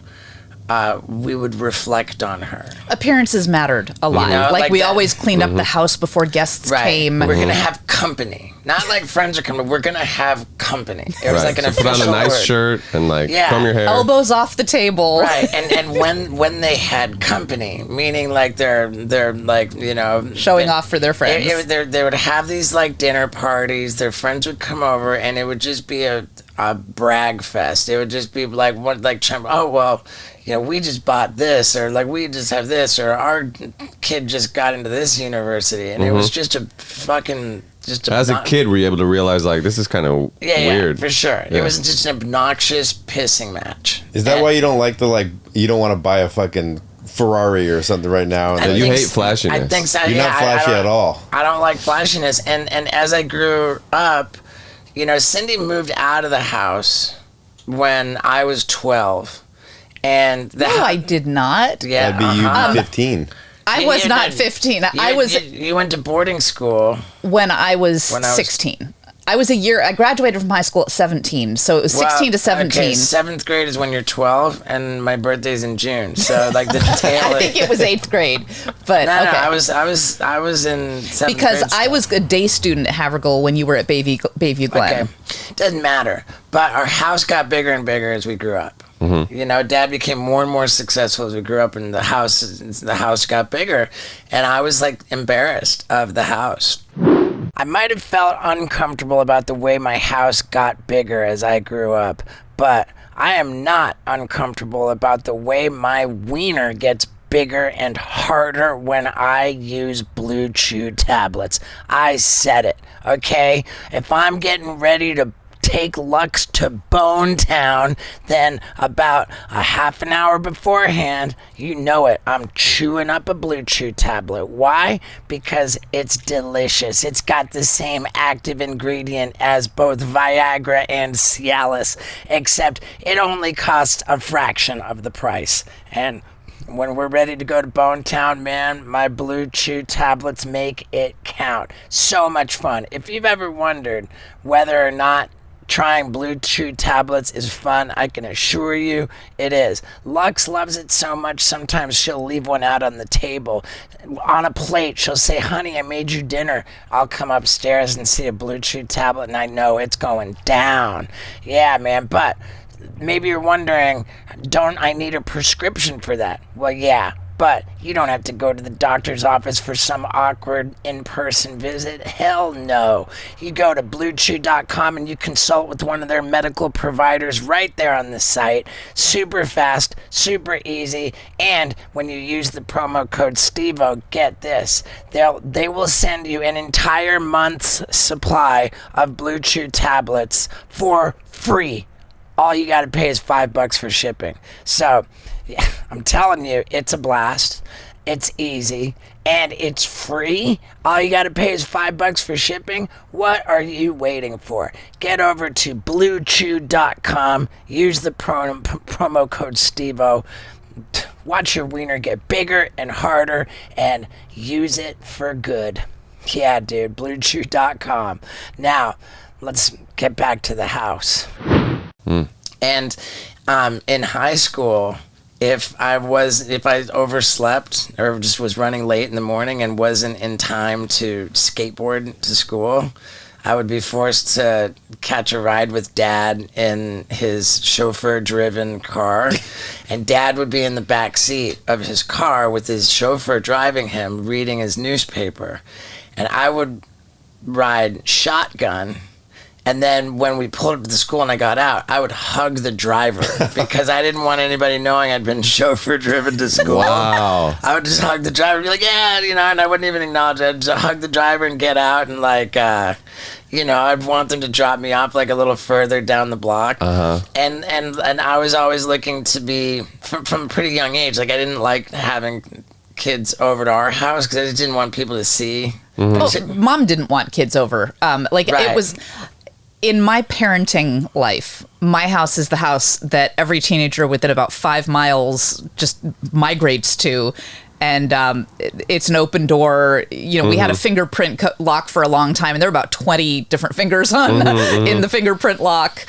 we would reflect on her. Appearances mattered a lot. like we that. always cleaned up the house before guests came. We're gonna have company, not like friends are coming. We're gonna have company. It was like an so official put on a nice word. shirt and comb your hair. Elbows off the table. Right, and when they had company, meaning like they're like, Showing off for their friends. They would have these like dinner parties. Their friends would come over, and it would just be a brag fest. It would just be like oh well, we just bought this, or like we just have this, or our kid just got into this university, and it was just a fucking. As a kid, were you able to realize this is kind of weird? Yeah, for sure. Yeah. It was just an obnoxious pissing match. Is that why you don't like you don't want to buy a fucking Ferrari or something right now? You hate flashiness. I think so. You're not flashy at all. I don't like flashiness. And as I grew up, Cindy moved out of the house when I was 12. And No, I did not. Yeah. That'd be you 15. I was not 15. You went to boarding school. When I was 16. I was a year. I graduated from high school at 17, so it was 16 to 17. Okay, 7th grade is when you're 12, and my birthday's in June. So like the tail. I think it was 8th grade, but No, okay. I was in 7th Because grade I still. was a day student at Havergal when you were at Bayview Glen. Okay, doesn't matter. But our house got bigger and bigger as we grew up. Dad became more and more successful as we grew up, and the house got bigger, and I was like embarrassed of the house. I might have felt uncomfortable about the way my house got bigger as I grew up, but I am not uncomfortable about the way my wiener gets bigger and harder when I use Blue Chew tablets. I said it, okay? If I'm getting ready to take Lux to Bone Town, then about a half an hour beforehand, I'm chewing up a Blue Chew tablet. Why? Because it's delicious. It's got the same active ingredient as both Viagra and Cialis, except it only costs a fraction of the price. And when we're ready to go to Bone Town, man, my Blue Chew tablets make it count. So much fun. If you've ever wondered whether or not trying Blue Chew tablets is fun, I can assure you it is. Lux loves it so much, sometimes she'll leave one out on the table. On a plate, she'll say, honey, I made you dinner. I'll come upstairs and see a Blue Chew tablet, and I know it's going down. Yeah, man, but maybe you're wondering, don't I need a prescription for that? Well, yeah. But you don't have to go to the doctor's office for some awkward in-person visit. Hell no. You go to BlueChew.com and you consult with one of their medical providers right there on the site. Super fast, super easy, and when you use the promo code STEVO, get this. They will send you an entire month's supply of Blue Chew tablets for free. All you got to pay is $5 for shipping. So, yeah, I'm telling you, it's a blast. It's easy. And it's free. All you got to pay is $5 for shipping. What are you waiting for? Get over to BlueChew.com. Use the promo code STEVO. Watch your wiener get bigger and harder and use it for good. Yeah, dude, BlueChew.com. Now, let's get back to the house. And in high school, if I overslept or just was running late in the morning and wasn't in time to skateboard to school, I would be forced to catch a ride with Dad in his chauffeur-driven car, and Dad would be in the back seat of his car with his chauffeur driving him, reading his newspaper, and I would ride shotgun. And then when we pulled up to the school and I got out, I would hug the driver because I didn't want anybody knowing I'd been chauffeur driven to school. Wow. I would just hug the driver and be like, yeah, and I wouldn't even acknowledge it. I'd just hug the driver and get out and I'd want them to drop me off like a little further down the block. Uh-huh. And I was always looking to be, from a pretty young age, like I didn't like having kids over to our house because I just didn't want people to see. Well, Mom didn't want kids over. Right. It was... In my parenting life, my house is the house that every teenager within about 5 miles just migrates to. And it's an open door. We had a fingerprint lock for a long time, and there were about 20 different fingers on in the fingerprint lock.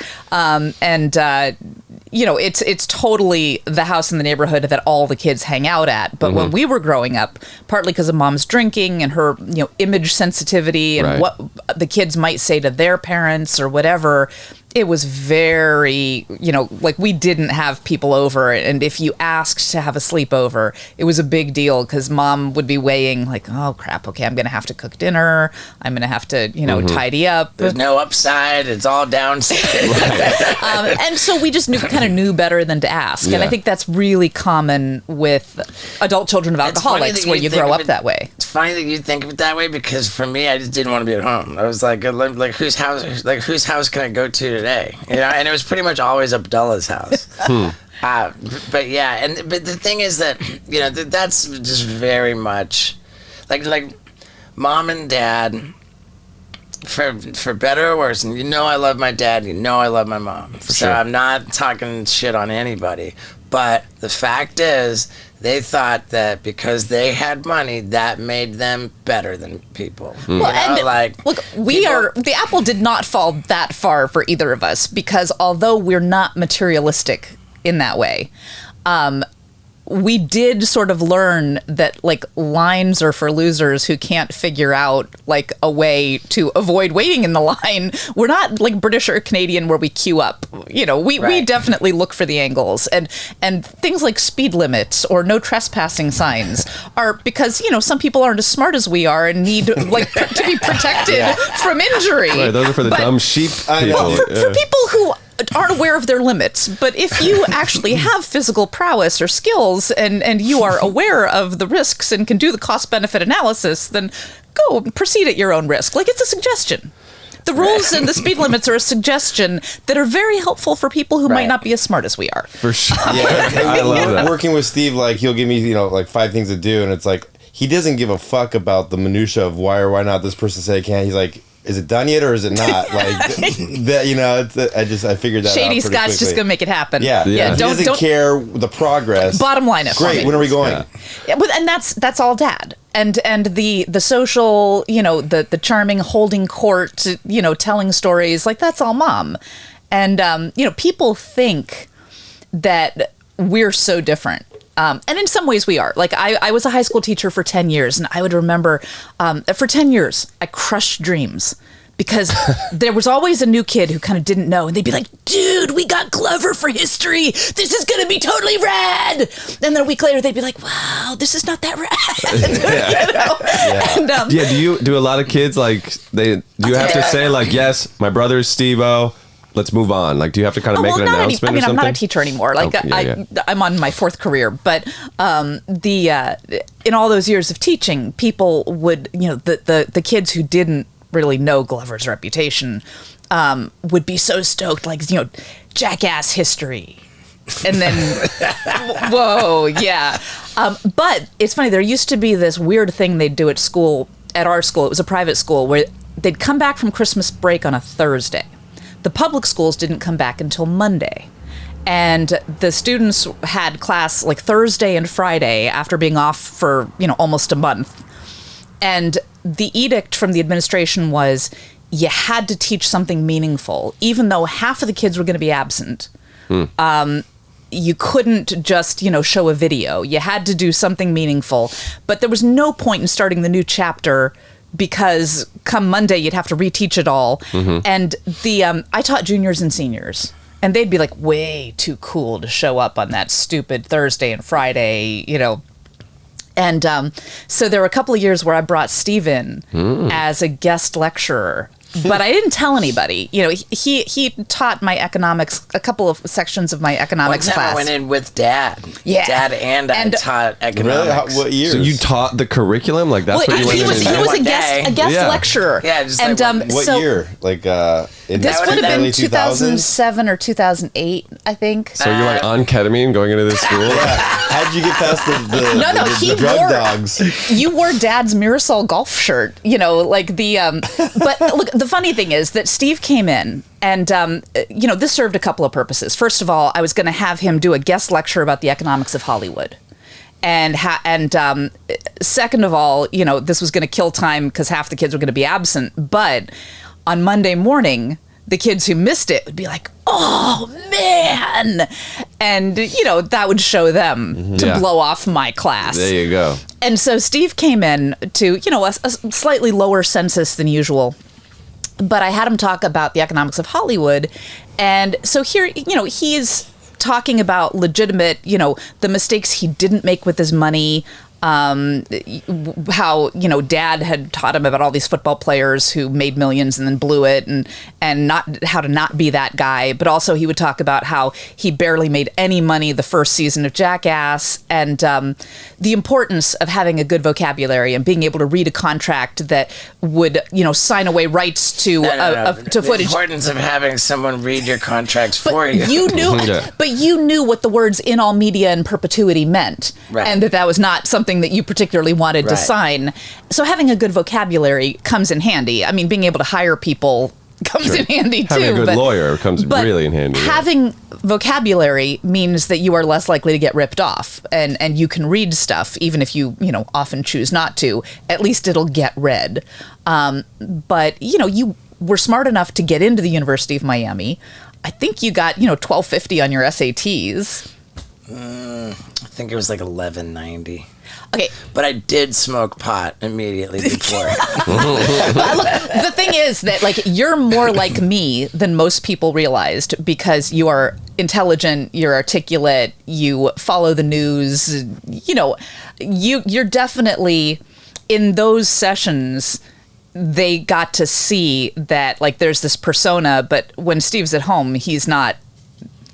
it's totally the house in the neighborhood that all the kids hang out at. But when we were growing up, partly because of mom's drinking and her, image sensitivity and what the kids might say to their parents or whatever, it was very, like we didn't have people over. And if you asked to have a sleepover, it was a big deal because mom would be weighing like, oh, crap, okay, I'm going to have to cook dinner. I'm going to have to, tidy up. There's no upside. It's all downside. And so we just kind of knew better than to ask. Yeah. And I think that's really common with adult children of alcoholics where you grow up that way. It's funny that you think of it that way because for me, I just didn't want to be at home. I was like whose house can I go to today? And it was pretty much always Abdullah's house. But the thing is that that's just very much like mom and dad. For better or worse, and I love my dad, I love my mom. So I'm not talking shit on anybody. But the fact is, they thought that because they had money, that made them better than people. Look, the apple did not fall that far for either of us because although we're not materialistic in that way, we did sort of learn that like lines are for losers who can't figure out like a way to avoid waiting in the line. We're not like British or Canadian where we queue up. We definitely look for the angles and things like speed limits or no trespassing signs are because some people aren't as smart as we are and need like to be protected from injury. Right, those are for the dumb sheep people. For people who aren't aware of their limits, but if you actually have physical prowess or skills and you are aware of the risks and can do the cost-benefit analysis, then go proceed at your own risk. Like, it's a suggestion. The rules and the speed limits are a suggestion that are very helpful for people who might not be as smart as we are. For sure. Yeah, I love that. Working with Steve, like he'll give me, like 5 things to do, and it's like he doesn't give a fuck about the minutia of why or why not this person say can't. He's like, is it done yet or is it not? Like that, I figured that out. Shady pretty Scott's quickly. just gonna make it happen. Yeah. Yeah. He Don't doesn't care the progress. Bottom line it. Great. When are we going? Yeah, and that's all dad. And the social, the charming holding court, telling stories, like that's all mom. And people think that we're so different. And in some ways we are. Like I was a high school teacher for 10 years and I would remember for 10 years I crushed dreams because there was always a new kid who kind of didn't know and they'd be like, dude, we got Glover for history. This is going to be totally rad. And then a week later they'd be like, wow, this is not that rad. And, do a lot of kids do you have to say like, yes, my brother's Steve-O, let's move on? Like, do you have to kind of make an announcement or something? I'm not a teacher anymore. Like, I'm on my 4th career. But in all those years of teaching, people would, the kids who didn't really know Glover's reputation would be so stoked, like, jackass history. And then, whoa, yeah. But it's funny, there used to be this weird thing they'd do at our school. It was a private school where they'd come back from Christmas break on a Thursday. The public schools didn't come back until Monday. And the students had class like Thursday and Friday after being off for, almost a month. And the edict from the administration was you had to teach something meaningful, even though half of the kids were going to be absent. You couldn't just, show a video. You had to do something meaningful. But there was no point in starting the new chapter because come Monday, you'd have to reteach it all. And I taught juniors and seniors, and they'd be like way too cool to show up on that stupid Thursday and Friday, And so there were a couple of years where I brought Steve in as a guest lecturer. But I didn't tell anybody. He taught my economics, a couple of sections of my economics class. I went in with Dad. Yeah. Dad and I taught economics. Really? What years? So you taught the curriculum? Like that's what you went he in was, and he was One a guest day. lecturer. Yeah, just and like what year? Like in this the would have early been 2007 or 2008, I think. So you're like on ketamine going into this school? How'd you get past the he drug wore, dogs? You wore Dad's Mirasol golf shirt, like the. But look, the funny thing is that Steve came in, and this served a couple of purposes. First of all, I was going to have him do a guest lecture about the economics of Hollywood, and second of all, this was going to kill time because half the kids were going to be absent. But on Monday morning, the kids who missed it would be like, oh man, and that would show them to Yeah. blow off my class. There you go. And so Steve came in to a slightly lower census than usual, but I had him talk about the economics of Hollywood. And so here, he's talking about legitimate, the mistakes he didn't make with his money, how dad had taught him about all these football players who made millions and then blew it, and not how to not be that guy. But also he would talk about how he barely made any money the first season of Jackass, and the importance of having a good vocabulary and being able to read a contract that would sign away rights to to the footage. importance of having someone read your contracts for you. You knew, Yeah. but you knew what the words "in all media and perpetuity" meant, Right. and that was not something that you particularly wanted to Right. sign. So having a good vocabulary comes in handy. I mean, being able to hire people comes in handy too. Having a good but- lawyer comes but really in handy. Yeah. Having vocabulary means that you are less likely to get ripped off, and you can read stuff even if you often choose not to. At least it'll get read. But you were smart enough to get into the University of Miami. I think you got 1250 on your SATs. I think it was like 1190. Okay. But I did smoke pot immediately before. The thing is that you're more like me than most people realized, because you are intelligent, you're articulate, you follow the news, you're definitely in those sessions. They got to see that there's this persona, but when Steve's at home, he's not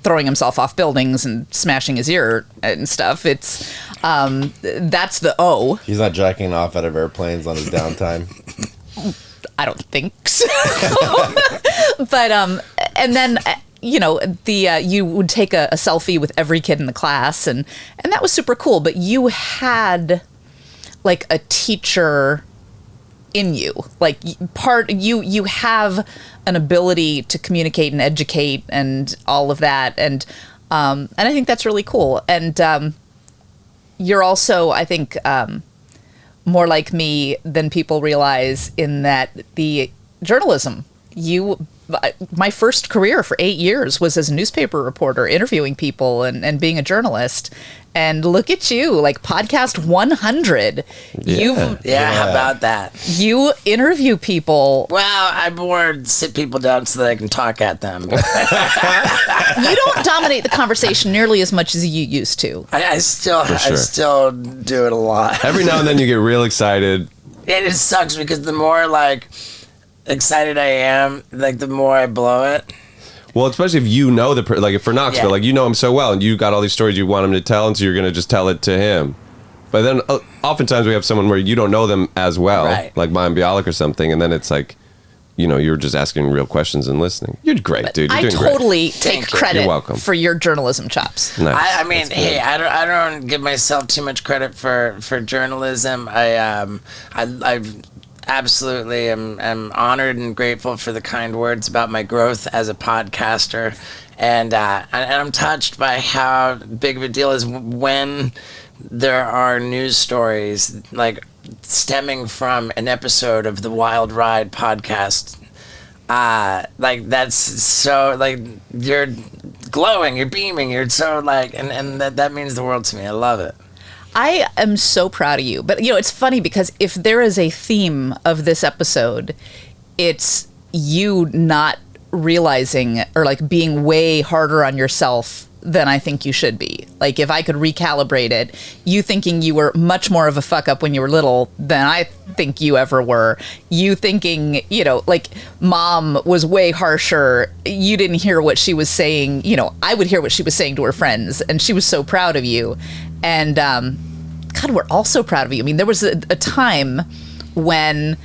throwing himself off buildings and smashing his ear and stuff. It's that's the O. He's not jacking off out of airplanes on his downtime. I don't think so. But and then you would take a selfie with every kid in the class, and that was super cool. But you had a teacher in you, you have an ability to communicate and educate and all of that, and I think that's really cool. And you're also, I think, more like me than people realize, in that the journalism, my first career for 8 years was as a newspaper reporter, interviewing people and being a journalist. And look at you, podcast 100. Yeah, how about that? You interview people. Well, I sit people down so that I can talk at them. You don't dominate the conversation nearly as much as you used to. I still do it a lot. Every now and then you get real excited. And it sucks because the more excited I am, the more I blow it. Well, especially if if for Knoxville, Yeah. you know him so well, and you got all these stories you want him to tell, and so you're going to just tell it to him. But then oftentimes we have someone where you don't know them as well, Right. like Mayim Bialik or something, and then it's you're just asking real questions and listening. You're great, dude. You're I doing totally Thank take you. credit You're welcome. for your journalism chops. great. Nice. I mean, That's hey, good. I don't give myself too much credit for journalism. I absolutely am honored and grateful for the kind words about my growth as a podcaster, and I'm touched by how big of a deal is when there are news stories stemming from an episode of the Wild Ride podcast. That's so you're glowing, you're beaming, you're so and that means the world to me. I love it. I am so proud of you. But, it's funny because if there is a theme of this episode, it's you not realizing or being way harder on yourself than I think you should be. If I could recalibrate it, you thinking you were much more of a fuck up when you were little than I think you ever were. You thinking, mom was way harsher. You didn't hear what she was saying. I would hear what she was saying to her friends, and she was so proud of you. And God, we're all so proud of you. I mean, there was a time when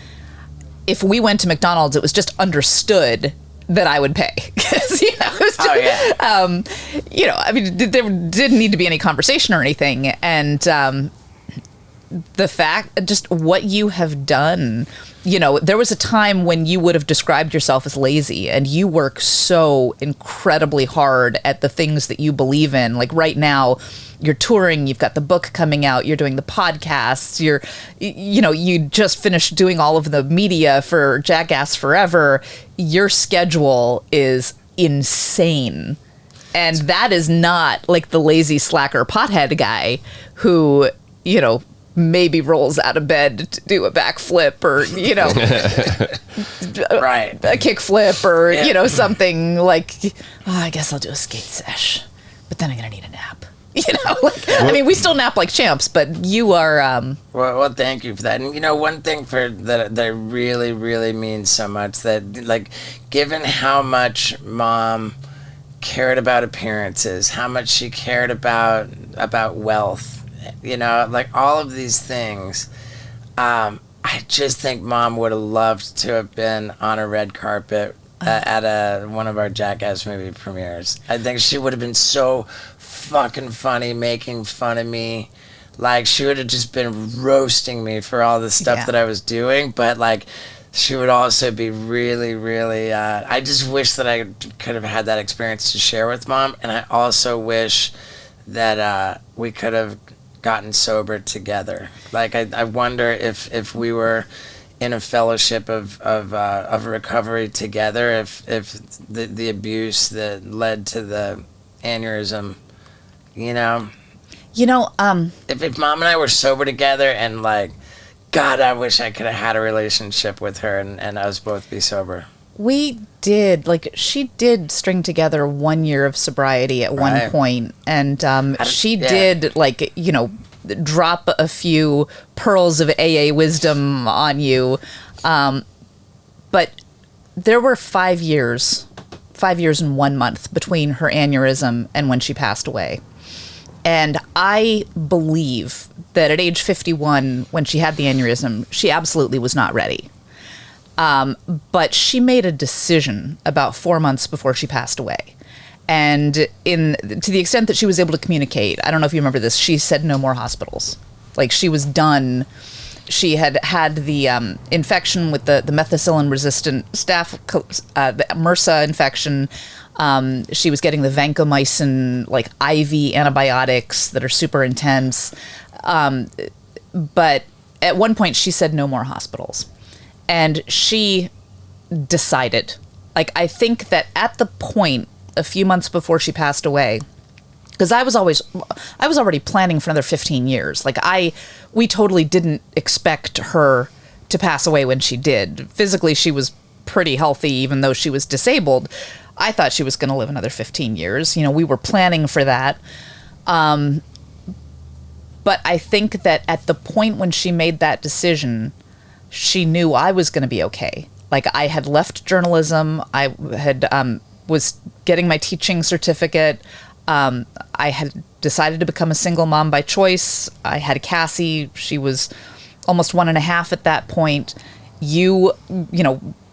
if we went to McDonald's, it was just understood that I would pay. Because, it was just, I mean, there didn't need to be any conversation or anything. And the fact, just what you have done there was a time when you would have described yourself as lazy, and you work so incredibly hard at the things that you believe in. Like right now, you're touring, you've got the book coming out, you're doing the podcasts, you just finished doing all of the media for Jackass Forever. Your schedule is insane. And that is not like the lazy slacker pothead guy who, maybe rolls out of bed to do a backflip or, Right. a kickflip or, something like, I guess I'll do a skate sesh, but then I'm going to need a nap. We still nap like champs, but you are... Well, thank you for that. And, one thing that really, really means so much that, like, given how much Mom cared about appearances, how much she cared about wealth, like all of these things, I just think Mom would have loved to have been on a red carpet at one of our Jackass movie premieres. I think she would have been so fucking funny, making fun of me. Like, she would have just been roasting me for all the stuff that I was doing, but like, she would also be really, really, I just wish that I could have had that experience to share with Mom, and I also wish that we could have gotten sober together. Like, I wonder if we were in a fellowship of recovery together, if the abuse that led to the aneurysm, if Mom and I were sober together, and like, God, I wish I could have had a relationship with her and us both be sober. We did, she did string together 1 year of sobriety at one point, and she did, drop a few pearls of AA wisdom on you. But there were 5 years and 1 month between her aneurysm and when she passed away. And I believe that at age 51, when she had the aneurysm, she absolutely was not ready. But she made a decision about 4 months before she passed away. And to the extent that she was able to communicate, I don't know if you remember this, she said no more hospitals. Like, she was done. She had the infection with the methicillin-resistant the MRSA infection. She was getting the vancomycin, IV antibiotics that are super intense. But at one point, she said no more hospitals. And she decided. I think that at the point, a few months before she passed away, because I was already planning for another 15 years. We totally didn't expect her to pass away when she did. Physically, she was pretty healthy, even though she was disabled. I thought she was going to live another 15 years. We were planning for that. But I think that at the point when she made that decision, she knew I was going to be okay. I had left journalism. I had was getting my teaching certificate. I had decided to become a single mom by choice. I had Cassie. She was almost 1.5 at that point.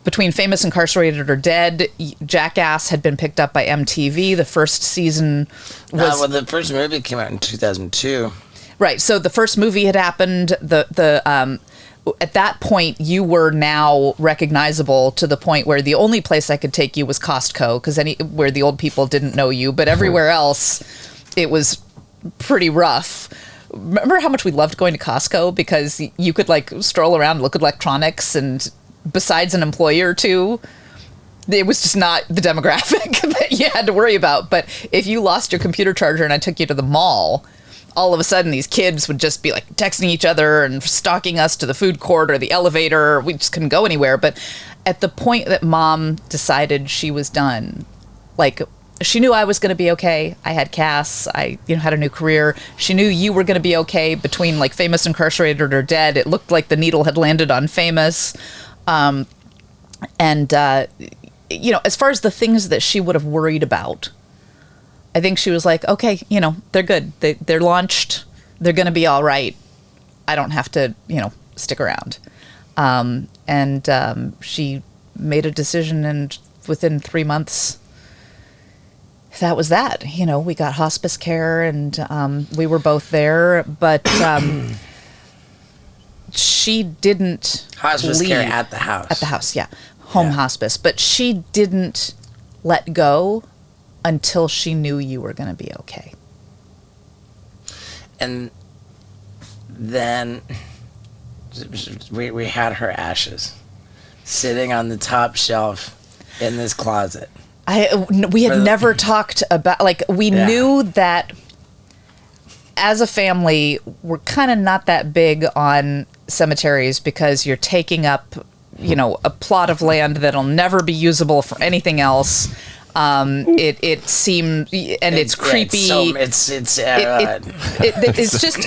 Between Famous, Incarcerated, or Dead, Jackass had been picked up by MTV. The first season was... the first movie came out in 2002. Right, so the first movie had happened. At that point, you were now recognizable to the point where the only place I could take you was Costco, because where the old people didn't know you, but everywhere else, it was pretty rough. Remember how much we loved going to Costco? Because you could stroll around, look at electronics, and besides an employee or two, it was just not the demographic that you had to worry about. But if you lost your computer charger and I took you to the mall, all of a sudden these kids would just be texting each other and stalking us to the food court or the elevator. We just couldn't go anywhere. But at the point that Mom decided she was done, she knew I was going to be okay. I had Cass. I had a new career. She knew you were going to be okay. Between Famous, Incarcerated, or Dead, it looked like the needle had landed on Famous. As far as the things that she would have worried about, I think she was like, okay, they're good. They're launched. They're going to be all right. I don't have to, stick around. She made a decision, and within 3 months, that was that. We got hospice care, and we were both there, but she didn't... Hospice leave. care at the house. At the house, yeah. Home hospice. But she didn't let go until she knew you were going to be okay. And then we had her ashes sitting on the top shelf in this closet. We had never talked about, like, we knew that as a family, we're kind of not that big on cemeteries because you're taking up, you know, a plot of land that'll never be usable for anything else. It seemed, and it's creepy. It's just,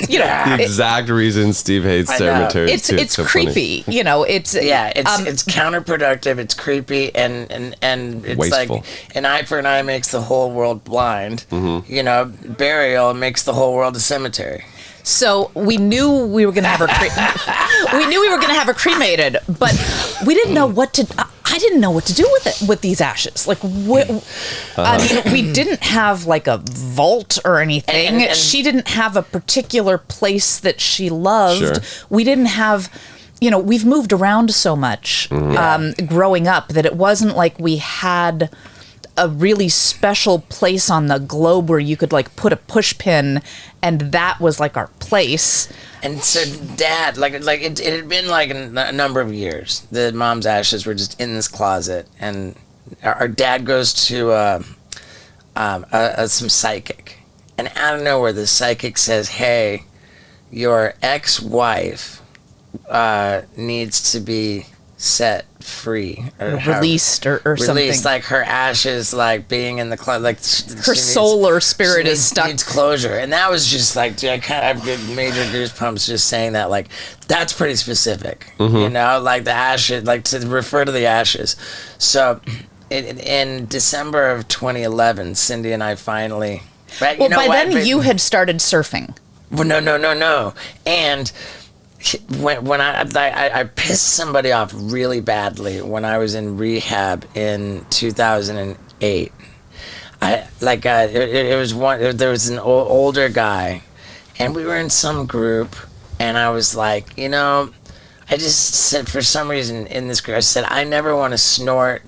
you know, the exact reason Steve hates cemeteries. It's so creepy. Funny. You know, it's it's counterproductive. It's creepy, and it's wasteful. like an eye for an eye makes the whole world blind. Mm-hmm. You know, burial makes the whole world a cemetery. So we knew we were going to have her. We knew we were going to have her cremated, but we didn't know what to. I didn't know what to do with it, with these ashes. Like, I mean, we didn't have like a vault or anything. And she didn't have a particular place that she loved. Sure. We didn't have. You know, we've moved around so much growing up that it wasn't like we had a really special place on the globe where you could like put a push pin and that was like our place. And so Dad, like it had been like a number of years. The mom's ashes were just in this closet, and our dad goes to some psychic, and out of nowhere the psychic says, "Hey, your ex-wife needs to be set free or Released or something. Released, like her ashes, like being in the like her soul or spirit is stuck. Needs closure." And that was just like, dude, I've got major goosebumps just saying that. Like, that's pretty specific, you know, like the ashes, like to refer to the ashes. So in December of 2011, Cindy and I finally, right? Well, by then you had started surfing. Well, no. And when I pissed somebody off really badly when I was in rehab in 2008. There was an older guy, and we were in some group, and I was like, you know, I just said, for some reason in this group, I said, I never want to snort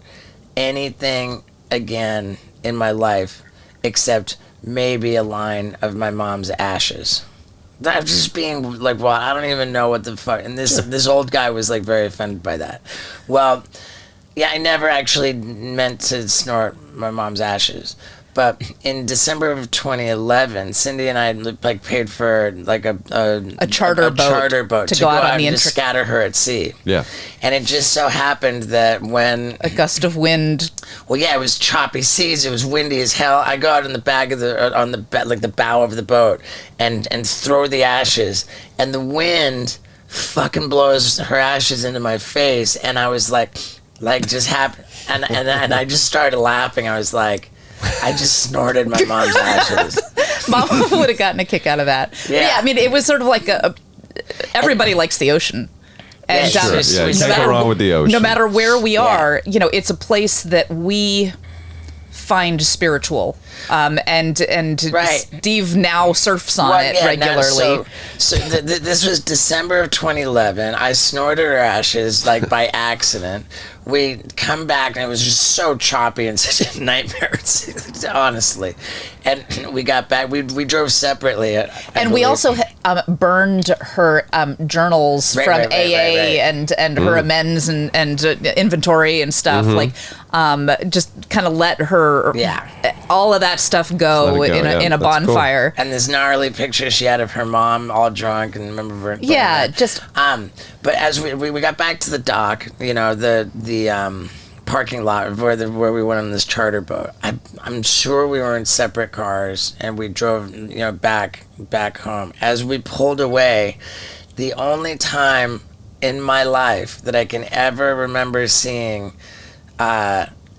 anything again in my life except maybe a line of my mom's ashes. I'm just being like, well, I don't even know what the fuck. And this old guy was like very offended by that. Well, yeah, I never actually meant to snort my mom's ashes. But in December of 2011, Cindy and I like paid for like a charter boat to go out on the and scatter her at sea. Yeah. And it just so happened that when a gust of wind. Well, yeah, it was choppy seas. It was windy as hell. I go out in the back of the bow of the boat and throw the ashes, and the wind fucking blows her ashes into my face, and I was like just happened, and I just started laughing. I was like, I just snorted my mom's ashes. Mom would have gotten a kick out of that. Yeah, I mean, it was sort of like everybody likes the ocean. And yeah, sure. Can't go wrong with the ocean. No matter where we are, you know, it's a place that we find spiritual. And right. Steve now surfs on it regularly. This was December of 2011. I snorted her ashes like by accident. We come back and it was just so choppy and such a nightmare, honestly. And we got back. We drove separately. And we also burned her journals from AA and her amends and inventory and stuff. Like, just kind of let her, all of that stuff go in a bonfire. Cool. And this gnarly picture she had of her mom all drunk and remember. Just. But as we got back to the dock, you know, the parking lot where we went on this charter boat. I'm sure we were in separate cars and we drove, you know, back home. As we pulled away, the only time in my life that I can ever remember seeing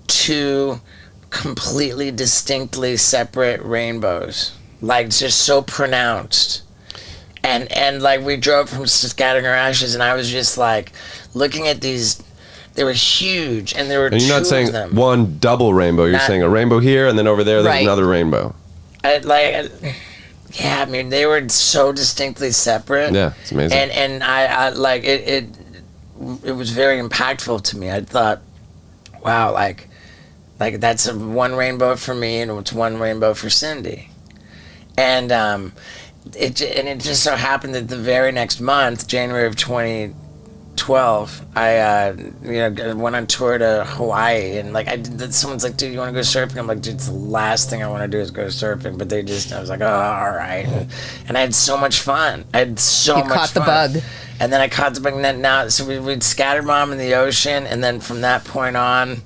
two completely distinctly separate rainbows, like just so pronounced. And like we drove from scattering our ashes, and I was just like looking at these. They were huge, and there were and you're not saying them. One double rainbow. You're saying a rainbow here, and then over there, there's another rainbow. Yeah, I mean, they were so distinctly separate. Yeah, it's amazing. And I like it. it was very impactful to me. I thought, wow, like that's one rainbow for me, and it's one rainbow for Cindy. And it just so happened that the very next month, January of 2012, I went on tour to Hawaii, and like someone's like, dude, you want to go surfing? I'm like, dude, it's the last thing I want to do is go surfing. But I was like, oh, all right. And I had so much fun. I had so much fun. You caught the bug. And then I caught the bug, and then so we'd scattered mom in the ocean, and then from that point on,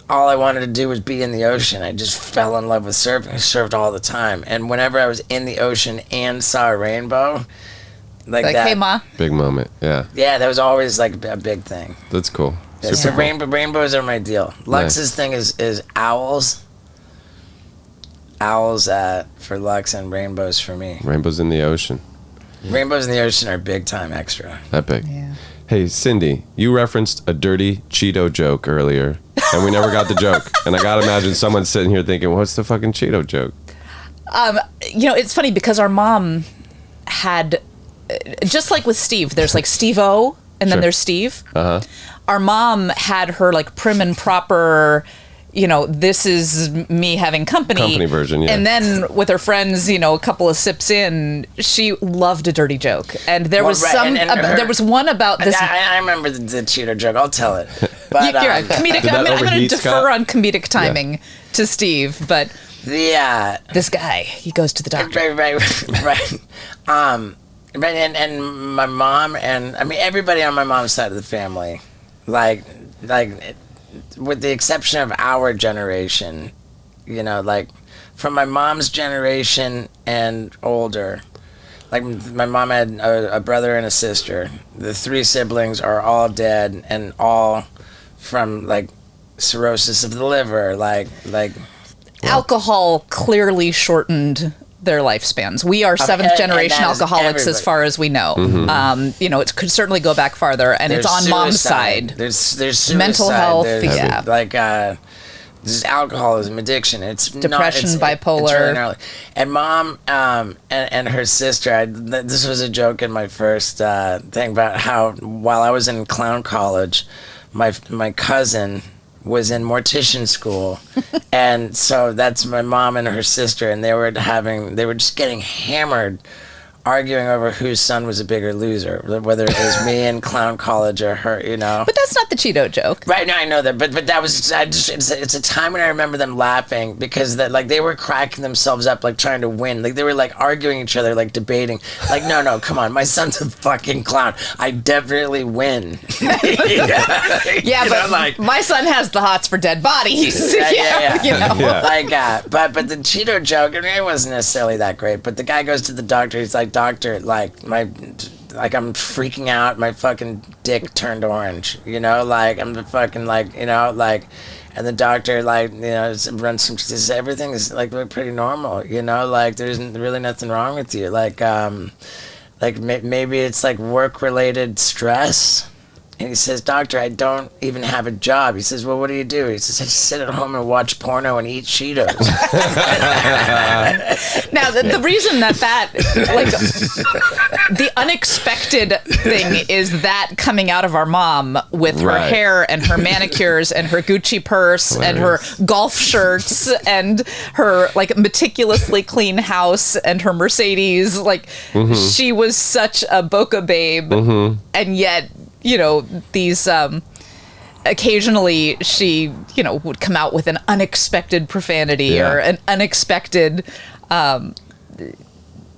all I wanted to do was be in the ocean. I just fell in love with surfing. I surfed all the time. And whenever I was in the ocean and saw a rainbow, like that. Hey, Ma. Big moment. Yeah. Yeah, that was always like a big thing. That's cool. Yeah, Super so cool. rainbows are my deal. Lux's thing is owls. Owls for Lux and rainbows for me. Rainbows in the ocean. Rainbows in the ocean are big time extra. That big. Yeah. Hey, Cindy, you referenced a dirty Cheeto joke earlier, and we never got the joke. And I gotta imagine someone sitting here thinking, what's the fucking Cheeto joke? It's funny because our mom had, just like with Steve, there's like Steve-O, and then Sure. there's Steve. Uh-huh. Our mom had her like prim and proper, this is me having company version, yeah. And then with her friends, a couple of sips in, she loved a dirty joke. And there was there was one about this. I remember the Cheeto joke. I'll tell it. But You're right. Comedic. Did that I'm going to overheat, defer Scott? on comedic timing to Steve, but yeah, this guy, he goes to the doctor. right. And my mom and everybody on my mom's side of the family, like with the exception of our generation, like from my mom's generation and older, like my mom had a brother and a sister. The 3 siblings are all dead, and all from like cirrhosis of the liver, like Alcohol clearly shortened their lifespans. We are 7th generation and that is alcoholics as far as we know. It could certainly go back farther, and there's it's on mom's suicide. side. There's suicide. Mental health, There's, yeah. Like this alcoholism, addiction. It's Depression, bipolar. It's really gnarly. And mom and her sister. This was a joke in my first thing about how while I was in clown college, my cousin was in mortician school, and so that's my mom and her sister, and they were just getting hammered, arguing over whose son was a bigger loser, whether it was me in clown college or her, But that's not the Cheeto joke. Right, no, I know that, but that was it's a time when I remember them laughing because they were cracking themselves up, like trying to win, like they were like arguing each other, like debating, like no, come on, my son's a fucking clown, I definitely win. But my son has the hots for dead bodies. Yeah. Like, but the Cheeto joke, it wasn't necessarily that great. But the guy goes to the doctor. He's like, doctor, I'm freaking out. My fucking dick turned orange. Like I'm the fucking and the doctor runs some. Says everything is like pretty normal. Like there's really nothing wrong with you. Like maybe it's like work related stress. And he says, doctor, I don't even have a job. He says, well, what do you do? He says, I just sit at home and watch porno and eat Cheetos. Now, the reason that the unexpected thing is that coming out of our mom with her Right. hair and her manicures and her Gucci purse and her golf shirts and her meticulously clean house and her Mercedes. She was such a Boca babe. And yet, these occasionally she would come out with an unexpected profanity or an unexpected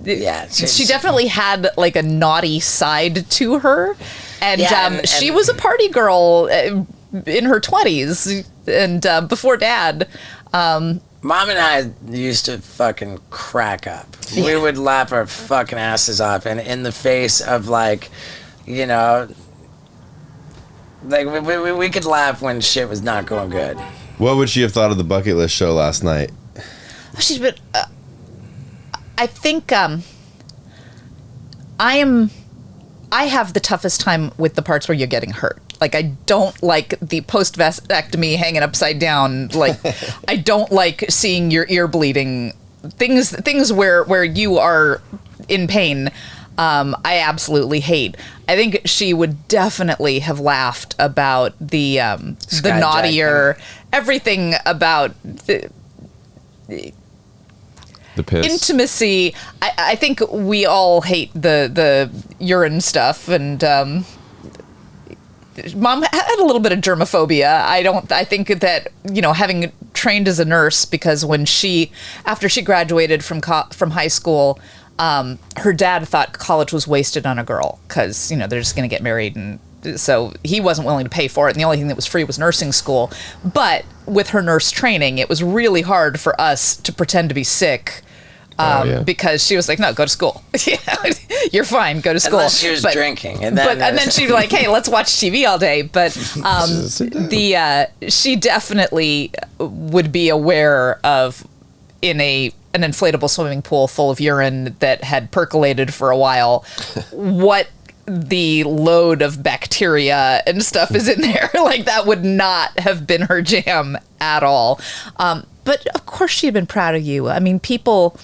she definitely had a naughty side to her, and she was a party girl in her 20s and before dad. Mom and I used to fucking crack up. We would laugh our fucking asses off, and in the face of we could laugh when shit was not going good. What would she have thought of the bucket list show last night? She's been. I think I have the toughest time with the parts where you're getting hurt. I don't like the post-vasectomy hanging upside down. I don't like seeing your ear bleeding. Things where you are in pain. I absolutely hate. I think she would definitely have laughed about the naughtier, everything about the piss. intimacy. I think we all hate the urine stuff, and Mom had a little bit of germaphobia. I think that, having trained as a nurse, because after she graduated from high school, her dad thought college was wasted on a girl because, they're just going to get married, and so he wasn't willing to pay for it. And the only thing that was free was nursing school. But with her nurse training, it was really hard for us to pretend to be sick. Because she was like, no, go to school. You're fine. Go to school. Unless she was drinking, and then she'd be like, hey, let's watch TV all day. But she definitely would be aware of in an inflatable swimming pool full of urine that had percolated for a while, what the load of bacteria and stuff is in there. Like, that would not have been her jam at all. But of course she'd been proud of you. I mean, people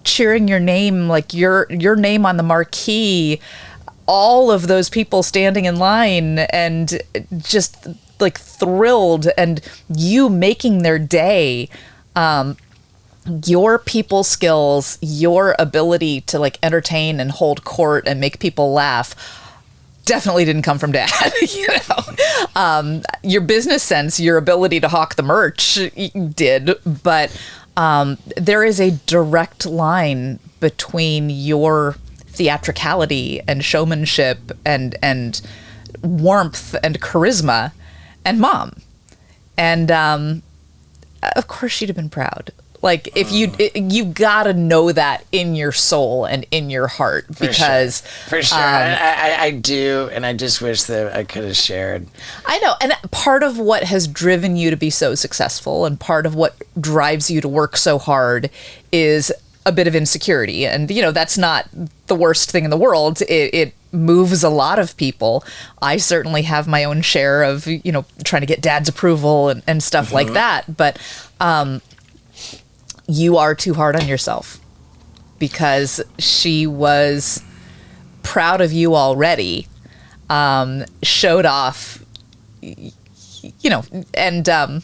cheering your name, like your name on the marquee, all of those people standing in line and just like thrilled, and you making their day. Your people skills, your ability to like entertain and hold court and make people laugh definitely didn't come from Dad. Your business sense, your ability to hawk the merch did, but there is a direct line between your theatricality and showmanship and warmth and charisma and Mom. And of course she'd have been proud. Like, if you gotta know that in your soul and in your heart, because for sure. I do, and I just wish that I could have shared. I know, and part of what has driven you to be so successful, and part of what drives you to work so hard, is a bit of insecurity, and that's not the worst thing in the world. It moves a lot of people. I certainly have my own share of trying to get Dad's approval and stuff like that, but. You are too hard on yourself, because she was proud of you already, showed off, and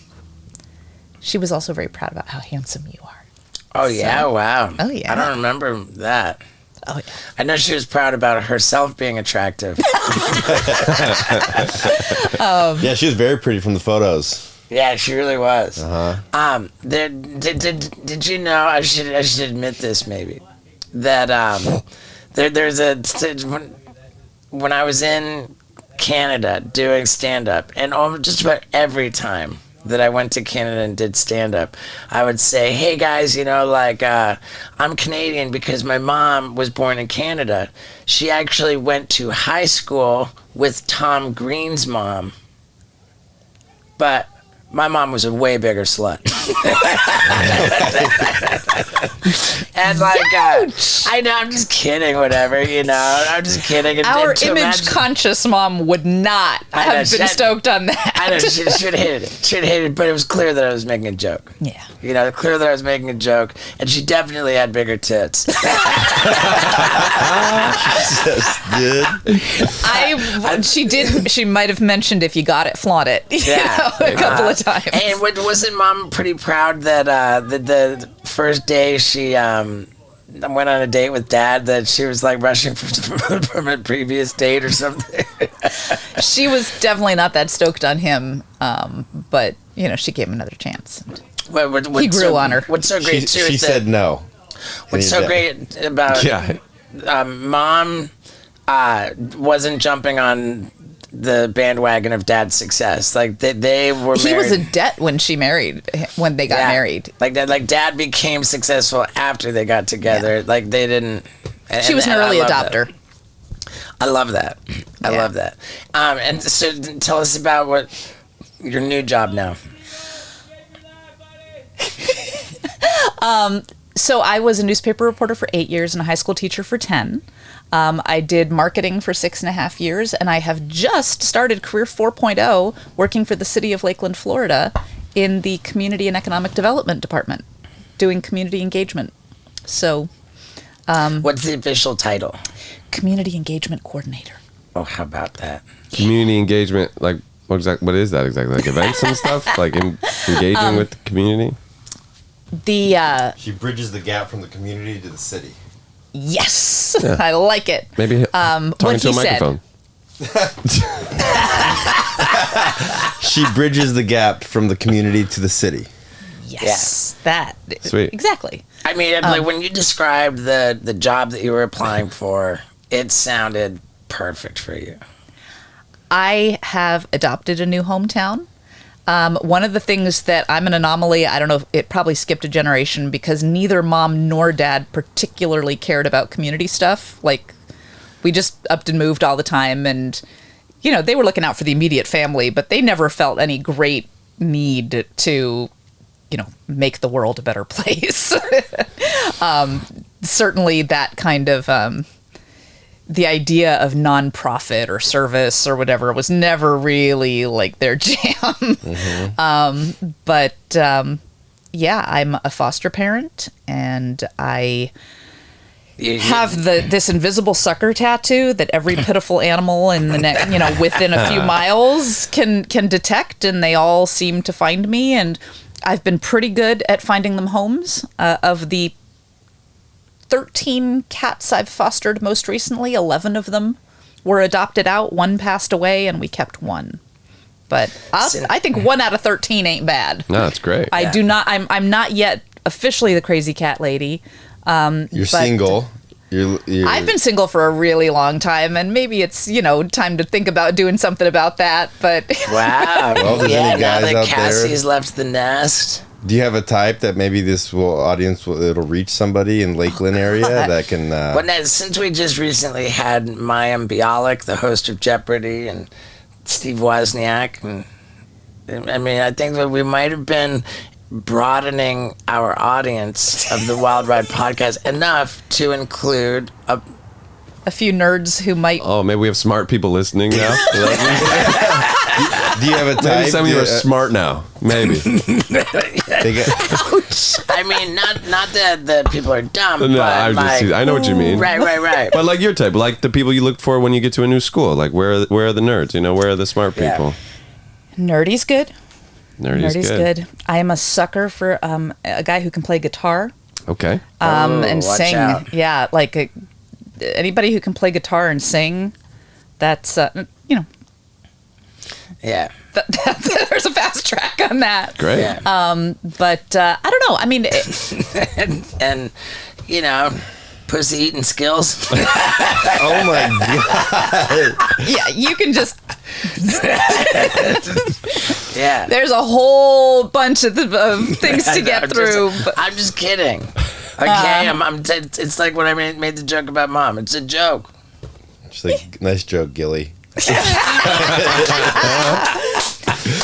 she was also very proud about how handsome you are. Oh, yeah, wow. Oh, yeah. I don't remember that. Oh, yeah. I know she was proud about herself being attractive. Yeah, she was very pretty from the photos. Yeah, she really was. Uh-huh. Did you know? I should admit this maybe, that there's when I was in Canada doing stand up, and just about every time that I went to Canada and did stand up, I would say, hey guys, I'm Canadian because my mom was born in Canada. She actually went to high school with Tom Green's mom, but my mom was a way bigger slut. And I know, I'm just kidding, whatever, I'm just kidding. And, our image-conscious mom would not have been stoked on that. I know, she hated it. She hated it, but it was clear that I was making a joke. Yeah. Clear that I was making a joke, and she definitely had bigger tits. She might have mentioned, if you got it, flaunt it. A couple of times. And wasn't Mom pretty proud that the first day she went on a date with Dad, that she was like rushing from a previous date or something? She was definitely not that stoked on him, but she gave him another chance. He grew on her. What's so great too? She said no. What's so great about Mom wasn't jumping on the bandwagon of Dad's success. Like they were married. He was in debt when they got married. Like Dad became successful after they got together. Yeah. Like they didn't. She was an early adopter. I love that. I love that. And so tell us about what your new job now. So I was a newspaper reporter for 8 years and a high school teacher for 10. I did marketing for 6.5 years, and I have just started Career 4.0 working for the city of Lakeland, Florida in the Community and Economic Development Department, doing community engagement. So, what's the official title? community engagement coordinator. Oh, how about that? Community engagement, like what is that exactly? Like events and stuff? Like engaging with the community? She bridges the gap from the community to the city. Yes, I like it. Maybe talking to a microphone. She bridges the gap from the community to the city. Yes, that. Sweet. Exactly. I mean, like when you described the job that you were applying for, it sounded perfect for you. I have adopted a new hometown. One of the things that I'm an anomaly, I don't know, it probably skipped a generation because neither mom nor dad particularly cared about community stuff. Like, we just upped and moved all the time, and, you know, they were looking out for the immediate family, but they never felt any great need to, you know, make the world a better place. Certainly that kind of, the idea of nonprofit or service or whatever was never really like their jam. But yeah, I'm a foster parent, and I have this invisible sucker tattoo that every pitiful animal in the within a few miles can detect, and they all seem to find me. And I've been pretty good at finding them homes. Of the 13 cats I've fostered most recently, 11 of them were adopted out. One passed away, and we kept one. But I think 1 out of 13 ain't bad. No, that's great. I do not. I'm not yet officially the crazy cat lady. You're single. I've been single for a really long time, and maybe it's time to think about doing something about that. But wow, well, there's any now guys that out Cassie's there. left the nest. Do you have a type that maybe it'll reach somebody in Lakeland area that can? Well, now, since we just recently had Mayim Bialik, the host of Jeopardy, and Steve Wozniak, and I mean, I think that we might have been broadening our audience of the Wild Ride podcast enough to include a few nerds who might. Oh, maybe we have smart people listening now. Do you have a type? Maybe some of you are smart now. Maybe. I mean, not that the people are dumb. No, but I know what you mean. Right. But like your type, like the people you look for when you get to a new school. Like where are the nerds? Where are the smart people? Nerdy's good. Nerdy's good. I am a sucker for a guy who can play guitar. Okay. And watch sing. out. Yeah, like anybody who can play guitar and sing. That's Yeah. There's a fast track on that. Great. Yeah. But I don't know. I mean, and pussy eating skills. Oh my god. yeah, you can just. Yeah. There's a whole bunch of things to get through. I'm just kidding. Okay, it's like when I made the joke about mom. It's a joke. She's like, nice joke, Gilly.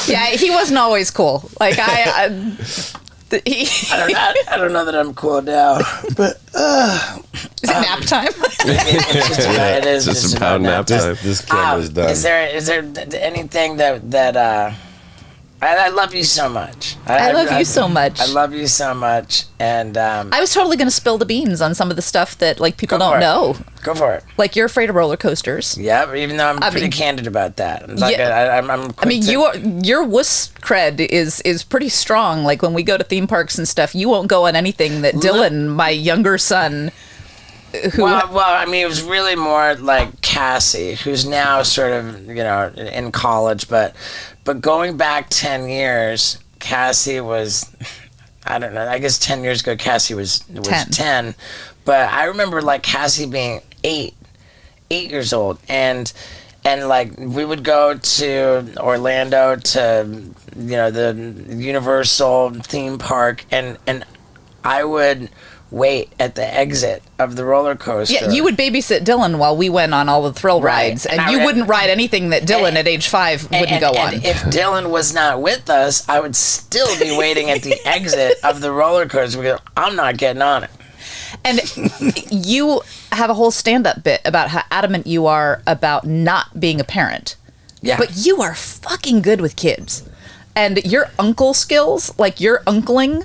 Yeah, he wasn't always cool. Like I don't know that I'm cool now, but is it nap time? it is just about nap time. This camera's done. Is there anything that I love you so much. I love you so much. I love you so much, and I was totally going to spill the beans on some of the stuff that like people don't know. Go for it. Like you're afraid of roller coasters. Yeah, even though I'm pretty candid about that. Your wuss cred is pretty strong. Like when we go to theme parks and stuff, you won't go on anything that Dylan, my younger son, well, I mean, it was really more like Cassie, who's now sort of, in college, but going back 10 years, Cassie was, I don't know, I guess 10 years ago, Cassie was 10. But I remember like Cassie being 8 years old. And like we would go to Orlando to, the Universal theme park, and I would wait at the exit of the roller coaster. Yeah, you would babysit Dylan while we went on all the thrill rides, and you wouldn't ride anything that Dylan at age 5 wouldn't go on. And if Dylan was not with us, I would still be waiting at the exit of the roller coaster because I'm not getting on it. And you have a whole stand-up bit about how adamant you are about not being a parent. Yeah. But you are fucking good with kids. And your uncle skills, like your uncling,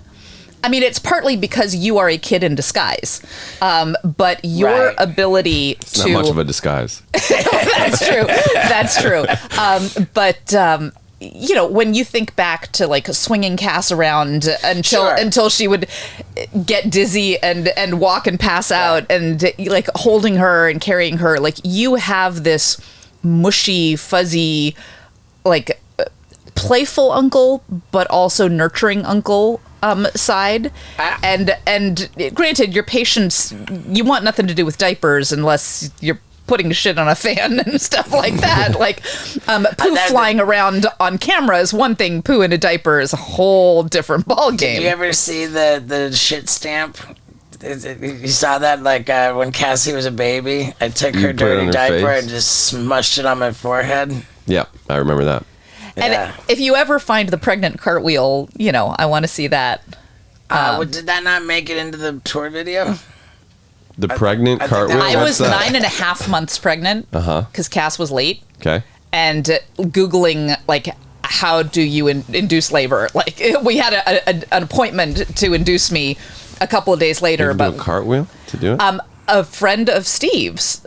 I mean, it's partly because you are a kid in disguise, but your Right. ability It's to not much of a disguise. That's true. That's true. When you think back to like swinging Cass around until she would get dizzy and walk and pass out, and like holding her and carrying her, like you have this mushy, fuzzy, like playful uncle, but also nurturing uncle side. And granted, your patients, you want nothing to do with diapers unless you're putting shit on a fan and stuff like that. Like poo flying around on camera is one thing. Poo in a diaper is a whole different ball game. Did you ever see the shit stamp? You saw that, like when Cassie was a baby, I took her put it on dirty her diaper face? and just smushed it on my forehead. Yeah, I remember that. And Yeah. if you ever find the pregnant cartwheel, I want to see that. Did that not make it into the tour video? The pregnant I think cartwheel. that- I What's was that? 9.5 months pregnant because Cass was late. Okay. And Googling, like, how do you induce labor? Like, we had an appointment to induce me a couple of days later. You do But a cartwheel to do it? a friend of Steve's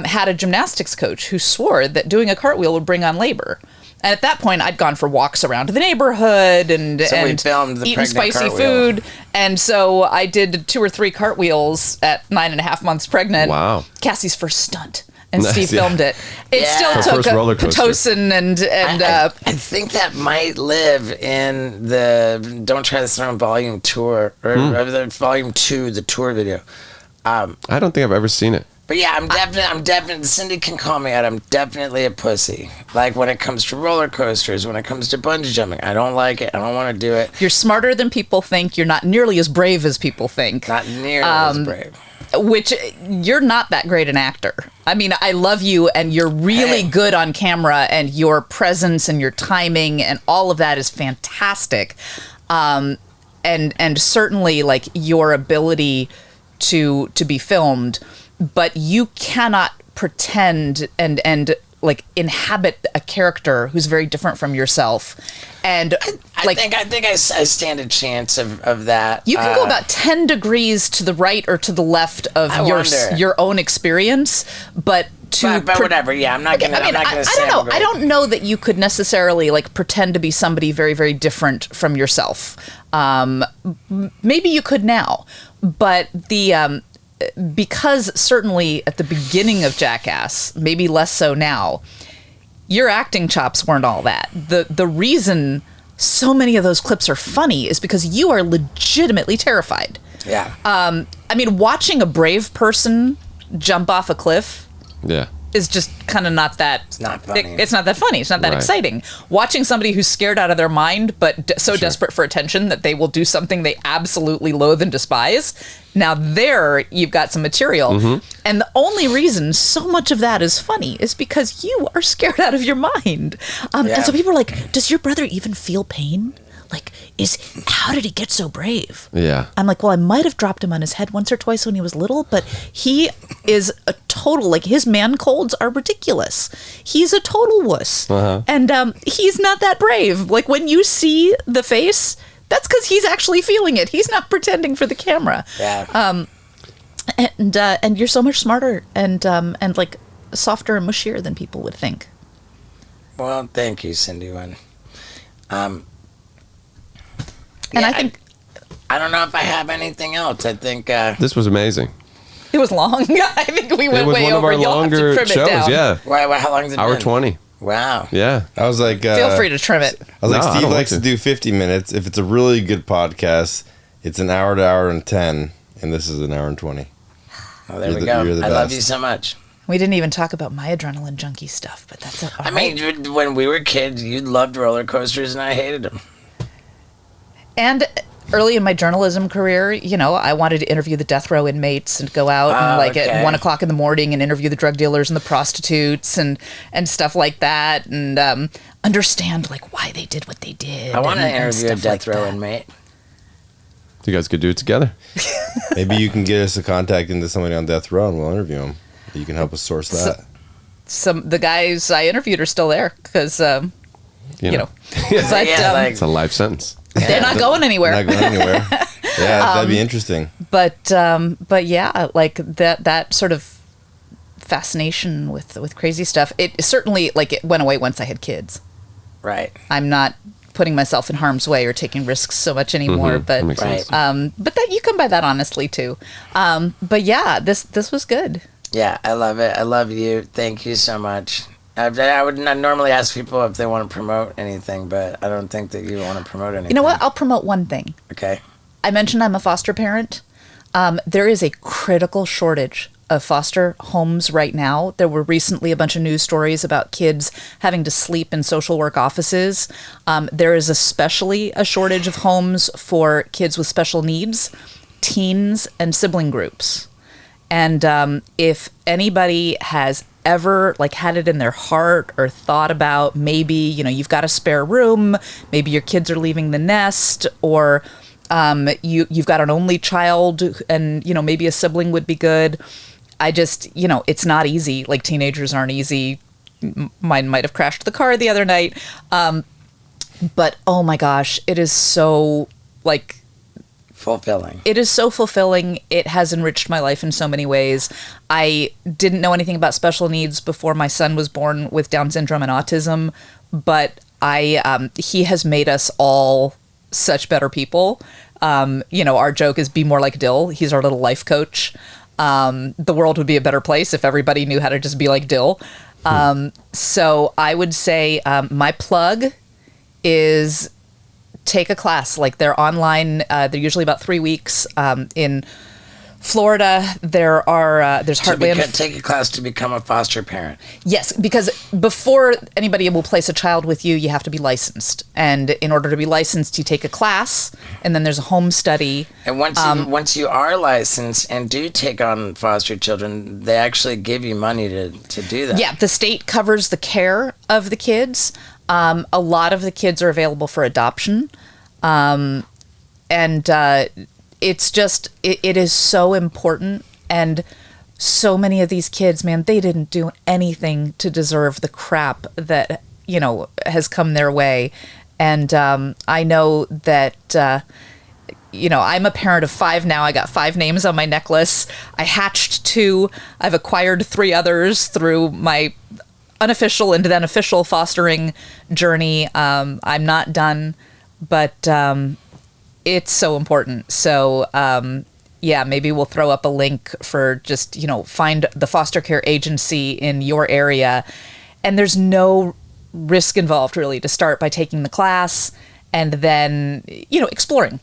had a gymnastics coach who swore that doing a cartwheel would bring on labor. And at that point, I'd gone for walks around the neighborhood and we filmed the eaten pregnant spicy cartwheel. food. And so I did 2 or 3 cartwheels at 9.5 months pregnant. Wow. Cassie's first stunt. And Nice, Steve yeah. filmed it. It Yeah. still Her took first roller coaster. Pitocin I think that might live in the Don't Try This on Volume Tour, or the Volume 2, the tour video. I don't think I've ever seen it. But yeah, I'm definitely, Cindy can call me out, I'm definitely a pussy. Like when it comes to roller coasters, when it comes to bungee jumping, I don't like it, I don't want to do it. You're smarter than people think. You're not nearly as brave as people think. Not nearly as brave. Which you're not that great an actor. I mean, I love you and you're really Hey. good on camera, and your presence and your timing and all of that is fantastic. And certainly like your ability to be filmed, but you cannot pretend and like inhabit a character who's very different from yourself. And I think I stand a chance of that. you can go about 10 degrees to the right or to the left of I wonder. your own experience, but but whatever, yeah, I'm not gonna. I mean, I'm not gonna I say don't know. I'm great. I don't know that you could necessarily like pretend to be somebody very, very different from yourself. Maybe you could now, but because certainly at the beginning of Jackass, maybe less so now, your acting chops weren't all that. The reason so many of those clips are funny is because you are legitimately terrified. Yeah. I mean, watching a brave person jump off a cliff Yeah. is just kind of not that. It's not funny. It's not that funny. It's not that Right. exciting. Watching somebody who's scared out of their mind, but so desperate for attention that they will do something they absolutely loathe and despise. Now there, you've got some material. Mm-hmm. And the only reason so much of that is funny is because you are scared out of your mind. Yeah. And so people are like, does your brother even feel pain? Like, how did he get so brave? Yeah. I'm like, well, I might have dropped him on his head once or twice when he was little, but he is a total, like, his man colds are ridiculous. He's a total wuss. And he's not that brave. Like, when you see the face, that's because he's actually feeling it. He's not pretending for the camera. Yeah. And you're so much smarter and like softer and mushier than people would think. Well, thank you, Cindy. And yeah, I think I don't know if I have anything else. I think This was amazing. it was long. I think we It went was way one of over. our You'll have to longer trim it shows. down. Yeah. how long has it Hour been? 20. Wow. Yeah. I was like, Feel free to trim it. I was like, No, I Steve don't likes want to to. do 50 minutes. If it's a really good podcast, it's an hour to hour and 10, and this is an hour and 20. Well, there You're we the- go. you're the I love best. you so much. We didn't even talk about my adrenaline junkie stuff, but that's all I right. mean, when we were kids, you loved roller coasters, and I hated them. And early in my journalism career, I wanted to interview the death row inmates and go out and like okay. at 1 o'clock in the morning and interview the drug dealers and the prostitutes and stuff like that, and understand like why they did what they did. I want to and interview a stuff death like row that. inmate. You guys could do it together. Maybe you can get us a contact into somebody on death row, and we'll interview them. You can help us source that. The guys I interviewed are still there because You know. but Yeah, like- It's a life sentence. they're not going anywhere. Not going anywhere. Yeah, that'd be interesting. But yeah, like that sort of fascination with crazy stuff. It certainly, like, it went away once I had kids. Right. I'm not putting myself in harm's way or taking risks so much anymore. But That makes sense. but that you come by that honestly too. But yeah, this was good. Yeah, I love it. I love you. Thank you so much. I would not normally ask people if they want to promote anything, but I don't think that you want to promote anything. You know what? I'll promote one thing. Okay. I mentioned I'm a foster parent. There is a critical shortage of foster homes right now. There were recently a bunch of news stories about kids having to sleep in social work offices. There is especially a shortage of homes for kids with special needs, teens, and sibling groups. And if anybody has ever like had it in their heart or thought about maybe, you've got a spare room, maybe your kids are leaving the nest, or you've got an only child and, maybe a sibling would be good. I just, it's not easy. Like, teenagers aren't easy. Mine might have crashed the car the other night. But oh my gosh, it is so like Fulfilling. It is so fulfilling. It has enriched my life in so many ways. I didn't know anything about special needs before my son was born with Down syndrome and autism, but he has made us all such better people. Our joke is be more like Dill. He's our little life coach. The world would be a better place if everybody knew how to just be like Dill. So I would say my plug is take a class. Like, they're online. They're usually about 3 weeks. In Florida, there's Heartland. Take a class to become a foster parent. Yes, because before anybody will place a child with you, you have to be licensed. And in order to be licensed, you take a class, and then there's a home study. And once you are licensed and do take on foster children, they actually give you money to do that. Yeah, the state covers the care of the kids. A lot of the kids are available for adoption. It's just, it is so important. And so many of these kids, man, they didn't do anything to deserve the crap that, has come their way. And I know that, I'm a parent of 5 now. I got 5 names on my necklace. I hatched 2. I've acquired 3 others through my unofficial and then official fostering journey. I'm not done, but it's so important. So maybe we'll throw up a link for just, find the foster care agency in your area. And there's no risk involved, really, to start by taking the class and then, exploring.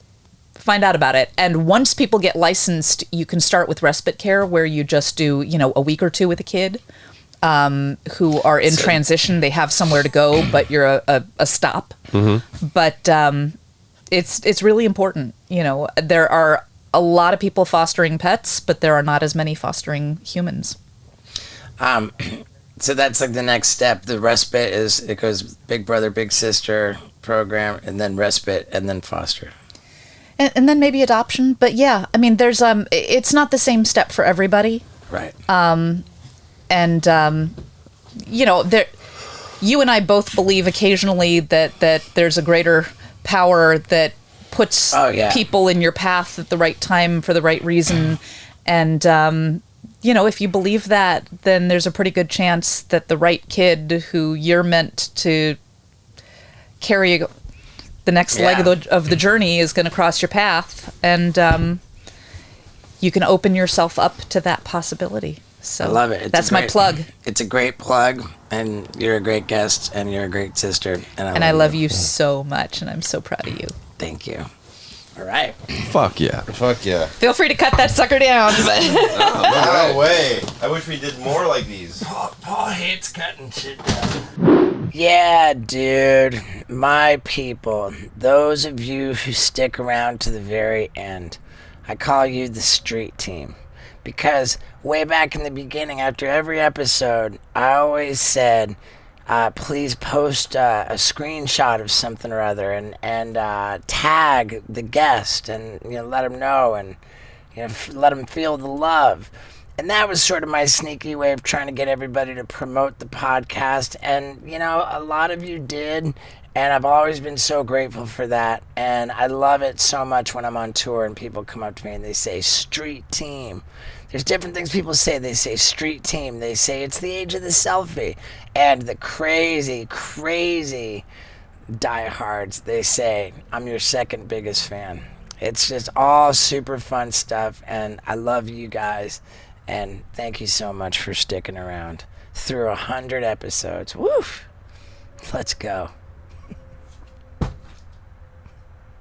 Find out about it. And once people get licensed, you can start with respite care, where you just do, a week or 2 with a kid who are in transition. They have somewhere to go, but you're a stop. Mm-hmm. But it's really important. There are a lot of people fostering pets, but there are not as many fostering humans. So that's like the next step. The respite it goes big brother, big sister program, and then respite, and then foster. And then maybe adoption. But yeah, I mean, there's it's not the same step for everybody. Right. You and I both believe occasionally that there's a greater power that puts people in your path at the right time for the right reason. And, if you believe that, then there's a pretty good chance that the right kid who you're meant to carry the next leg of the journey is going to cross your path. And you can open yourself up to that possibility. So I love it. That's my plug. It's a great plug, and you're a great guest, and you're a great sister. And I love you so much, and I'm so proud of you. Thank you. All right. Fuck yeah. Fuck yeah. Feel free to cut that sucker down. But No way. I wish we did more like these. Paul hates cutting shit down. Yeah, dude. My people. Those of you who stick around to the very end. I call you the street team. Because way back in the beginning, after every episode, I always said, please post a screenshot of something or other and tag the guest and let them know and let them feel the love. And that was sort of my sneaky way of trying to get everybody to promote the podcast. And a lot of you did. And I've always been so grateful for that. And I love it so much when I'm on tour and people come up to me and they say, street team. There's different things people say. They say street team. They say it's the age of the selfie. And the crazy, crazy diehards, they say, I'm your second biggest fan. It's just all super fun stuff. And I love you guys. And thank you so much for sticking around through 100 episodes. Woo! Let's go.